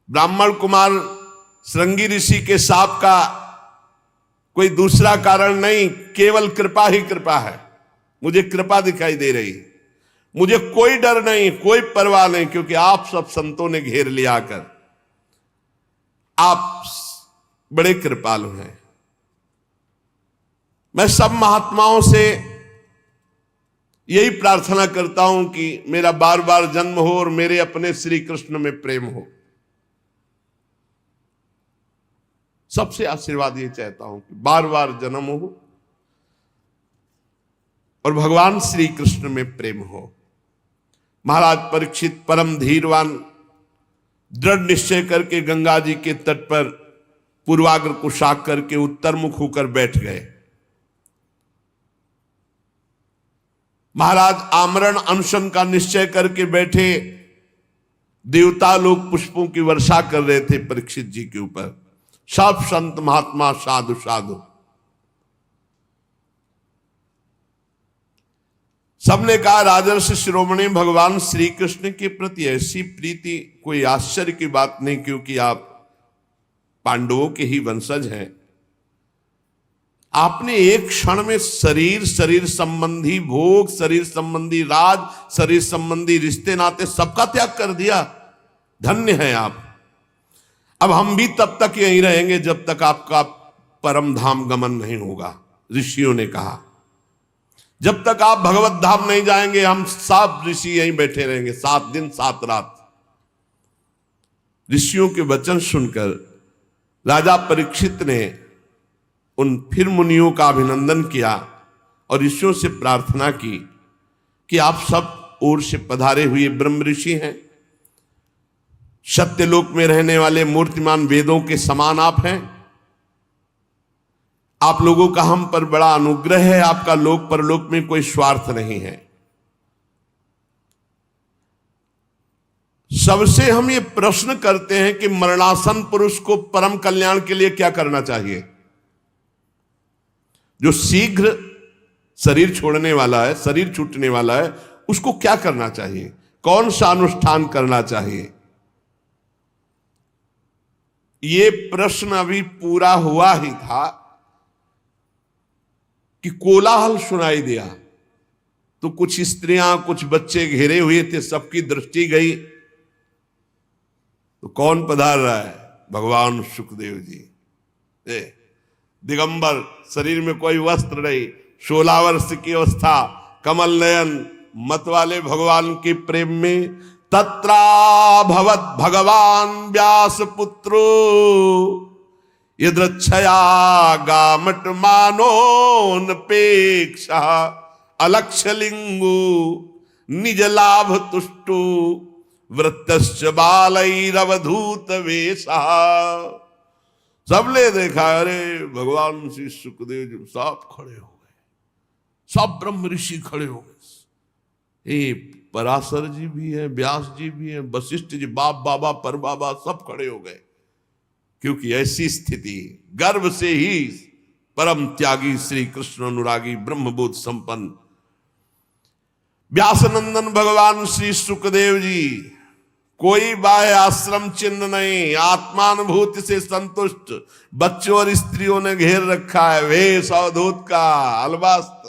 ब्राह्मण कुमार श्रृंगी ऋषि के साप का कोई दूसरा कारण नहीं, केवल कृपा ही कृपा है। मुझे कृपा दिखाई दे रही, मुझे कोई डर नहीं, कोई परवाह नहीं, क्योंकि आप सब संतों ने घेर लिया कर। आप बड़े कृपालु हैं। मैं सब महात्माओं से यही प्रार्थना करता हूं कि मेरा बार बार जन्म हो और मेरे अपने श्री कृष्ण में प्रेम हो। सबसे आशीर्वाद ये चाहता हूं कि बार बार जन्म हो और भगवान श्री कृष्ण में प्रेम हो। महाराज परीक्षित परम धीरवान, दृढ़ निश्चय करके गंगा जी के तट पर पूर्वाग्र को शाक करके उत्तर मुख होकर बैठ गए। महाराज आमरण अनशन का निश्चय करके बैठे। देवता लोग पुष्पों की वर्षा कर रहे थे परीक्षित जी के ऊपर। सब संत महात्मा साधु साधु सबने कहा, राजर्षि शिरोमणि भगवान श्री कृष्ण के प्रति ऐसी प्रीति कोई आश्चर्य की बात नहीं, क्योंकि आप पांडवों के ही वंशज हैं। आपने एक क्षण में शरीर संबंधी भोग, शरीर संबंधी राज, शरीर संबंधी रिश्ते नाते सबका त्याग कर दिया। धन्य हैं आप। अब हम भी तब तक यहीं रहेंगे जब तक आपका परम धाम गमन नहीं होगा। ऋषियों ने कहा, जब तक आप भगवत धाम नहीं जाएंगे, हम सब ऋषि यहीं बैठे रहेंगे 7 दिन 7 रात। ऋषियों के वचन सुनकर राजा परीक्षित ने उन फिर मुनियों का अभिनंदन किया और ऋषियों से प्रार्थना की कि आप सब ओर से पधारे हुए ब्रह्म ऋषि हैं, सत्यलोक में रहने वाले मूर्तिमान वेदों के समान आप हैं। आप लोगों का हम पर बड़ा अनुग्रह है, आपका लोक परलोक में कोई स्वार्थ नहीं है। सबसे हम ये प्रश्न करते हैं कि मरणासन पुरुष को परम कल्याण के लिए क्या करना चाहिए। जो शीघ्र शरीर छोड़ने वाला है, शरीर छूटने वाला है, उसको क्या करना चाहिए, कौन सा अनुष्ठान करना चाहिए। ये प्रश्न अभी पूरा हुआ ही था कि कोलाहल सुनाई दिया। तो कुछ स्त्रियां, कुछ बच्चे घेरे हुए थे, सबकी दृष्टि गई। तो कौन पधार रहा है? भगवान सुखदेव जी, दिगंबर, शरीर में कोई वस्त्र नहीं, 16 वर्ष की अवस्था, कमल नयन, मत वाले भगवान के प्रेम में तत्राभवत् भगवान व्यास पुत्रो यदृच्छया गामट मानोनपेक्षा अलक्षलिंगो निज लाभ तुष्टो वृत्तश्च बालैरवधूत वेशा। सबने देखा, अरे भगवान श्री सुखदेव जी सब खड़े हो गए, सब ब्रह्म ऋषि खड़े हो गए। ये पराशर जी भी हैं, व्यास जी भी हैं, वशिष्ठ जी, बाप बाबा पर बाबा सब खड़े हो गए, क्योंकि ऐसी स्थिति गर्भ से ही परम त्यागी श्री कृष्ण अनुरागी ब्रह्मबोध संपन्न व्यासनंदन भगवान श्री सुखदेव जी कोई बाह्य आश्रम चिन्ह नहीं, आत्मानुभूति से संतुष्ट बच्चों और स्त्रियों ने घेर रखा है, वेश अवधूत का अलवास्त।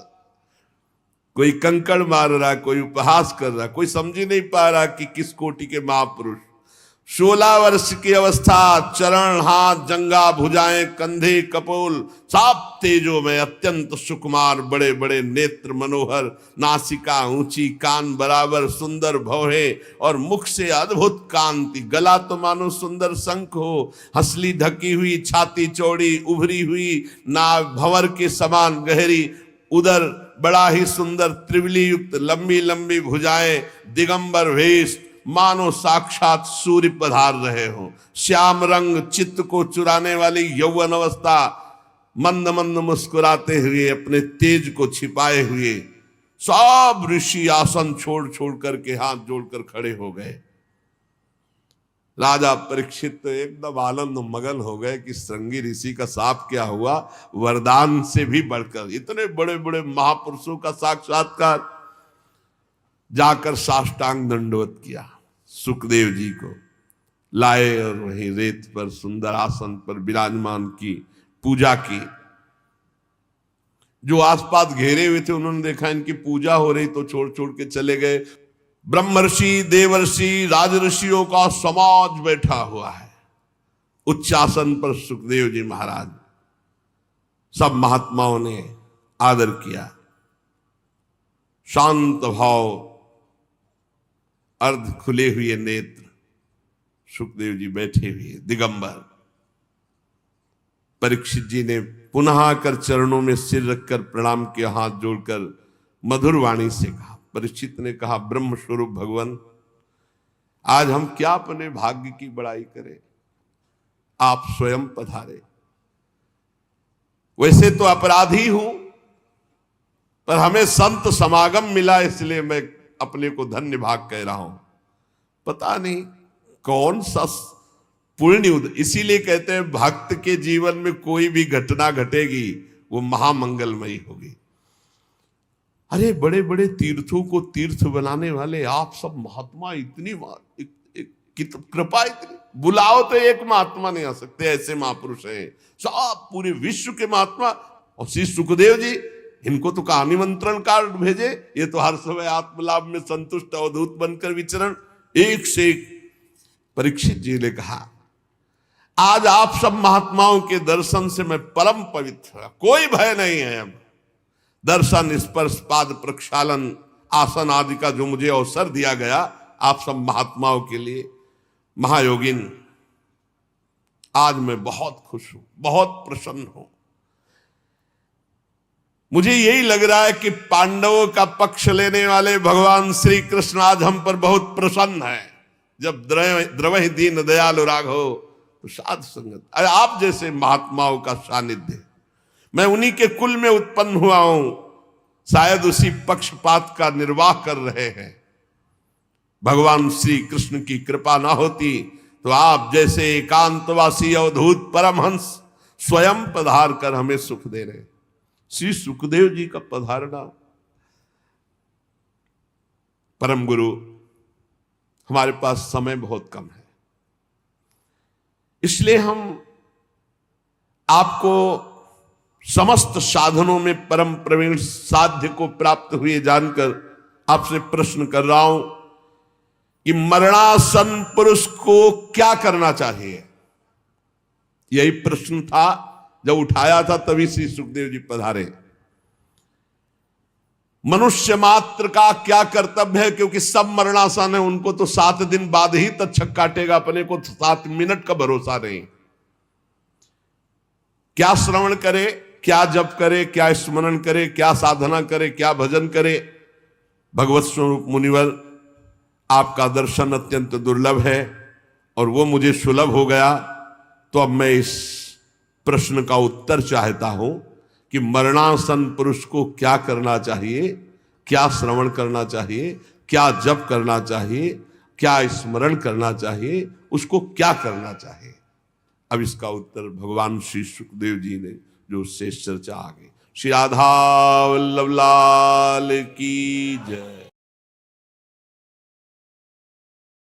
कोई कंकड़ मार रहा, कोई उपहास कर रहा, कोई समझ ही नहीं पा रहा कि किस कोटि के महापुरुष। 16 वर्ष की अवस्था, चरण हाथ जंगा भुजाएं कंधे कपोल सब तेजो में, अत्यंत सुकुमार, बड़े बड़े नेत्र मनोहर, नासिका ऊंची, कान बराबर, सुंदर भौहे और मुख से अद्भुत कांति, गला तो मानो सुंदर शंख हो, हंसली ढकी हुई, छाती चौड़ी उभरी हुई, नाभ भंवर के समान गहरी, उदर बड़ा ही सुंदर त्रिवली युक्त, लंबी लंबी भुजाएं, दिगंबर वेश, मानो साक्षात सूर्य पधार रहे हो। श्याम रंग, चित्त को चुराने वाली यौवन अवस्था, मंद मंद मुस्कुराते हुए, अपने तेज को छिपाए हुए सब ऋषि आसन छोड़ छोड़ करके हाथ जोड़कर खड़े हो गए। राजा परीक्षित तो एकदम आनंद मगन हो गए कि श्रृंगी ऋषि का साप क्या हुआ, वरदान से भी बढ़कर इतने बड़े बड़े महापुरुषों का साक्षात्कार। जाकर साष्टांग दंडवत किया, सुखदेव जी को लाए और वहीं रेत पर सुंदर आसन पर विराजमान की, पूजा की। जो आसपास घेरे हुए थे उन्होंने देखा इनकी पूजा हो रही तो छोड़ छोड़ के चले गए। ब्रह्मर्षि, देवर्षि, राजऋषियों का समाज बैठा हुआ है उच्च आसन पर सुखदेव जी महाराज। सब महात्माओं ने आदर किया, शांत भाव, अर्ध खुले हुए नेत्र, सुखदेव जी बैठे हुए दिगंबर। परीक्षित जी ने पुनः आकर चरणों में सिर रखकर प्रणाम किया, हाथ जोड़कर मधुर वाणी से कहा। परीक्षित ने कहा, ब्रह्म स्वरूप भगवान, आज हम क्या अपने भाग्य की बड़ाई करें, आप स्वयं पधारे। वैसे तो अपराधी हूं, पर हमें संत समागम मिला, इसलिए मैं अपने को धन्य भाग कह रहा हूं। पता नहीं कौन सा पुण्य, इसीलिए कहते हैं भक्त के जीवन में कोई भी घटना घटेगी वो महामंगलमयी होगी। अरे बड़े बड़े तीर्थों को तीर्थ बनाने वाले आप सब महात्मा, इतनी कृपा, इतनी बुलाओ तो एक महात्मा नहीं आ सकते, ऐसे महापुरुष हैं सब पूरे विश्व के महात्मा। और श्री सुखदेव जी, इनको तो कहा निमंत्रण कार्ड भेजे, ये तो हर समय आत्मलाभ में संतुष्ट अवधूत बनकर विचरण। एक से एक परीक्षित जी ने कहा, आज आप सब महात्माओं के दर्शन से मैं परम पवित्र, कोई भय नहीं है। अब दर्शन, स्पर्श, पाद प्रक्षालन, आसन आदि का जो मुझे अवसर दिया गया आप सब महात्माओं के लिए, महायोगिन, आज मैं बहुत खुश हूं, बहुत प्रसन्न हूं। मुझे यही लग रहा है कि पांडवों का पक्ष लेने वाले भगवान श्री कृष्ण आज हम पर बहुत प्रसन्न है। जब द्रवहि दीन दयालु राघव तो साध संगत, अरे आप जैसे महात्माओं का सानिध्य, मैं उन्हीं के कुल में उत्पन्न हुआ हूं, शायद उसी पक्षपात का निर्वाह कर रहे हैं। भगवान श्री कृष्ण की कृपा ना होती तो आप जैसे एकांतवासी अवधूत परमहंस स्वयं पधार कर हमें सुख दे रहे। श्री सुखदेव जी का पधारना, परम गुरु, हमारे पास समय बहुत कम है, इसलिए हम आपको समस्त साधनों में परम प्रवीण साध्य को प्राप्त हुए जानकर आपसे प्रश्न कर रहा हूं कि मरणासन पुरुष को क्या करना चाहिए। यही प्रश्न था, जब उठाया था तभी श्री सुखदेव जी पधारे। मनुष्य मात्र का क्या कर्तव्य है, क्योंकि सब मरणासन है, उनको तो 7 दिन बाद ही तक्षक काटेगा, अपने को 7 मिनट का भरोसा नहीं। क्या श्रवण करे, क्या जप करे, क्या स्मरण करे, क्या साधना करे, क्या भजन करे। भगवत स्वरूप मुनिवर, आपका दर्शन अत्यंत दुर्लभ है और वो मुझे सुलभ हो गया। तो अब मैं इस प्रश्न का उत्तर चाहता हूं कि मरणासन पुरुष को क्या करना चाहिए, क्या श्रवण करना चाहिए, क्या जप करना चाहिए, क्या स्मरण करना चाहिए, उसको क्या करना चाहिए। अब इसका उत्तर भगवान श्री सुखदेव जी ने जो शेष चर्चा आ गई। श्री राधा वल्लभ लाल की जय।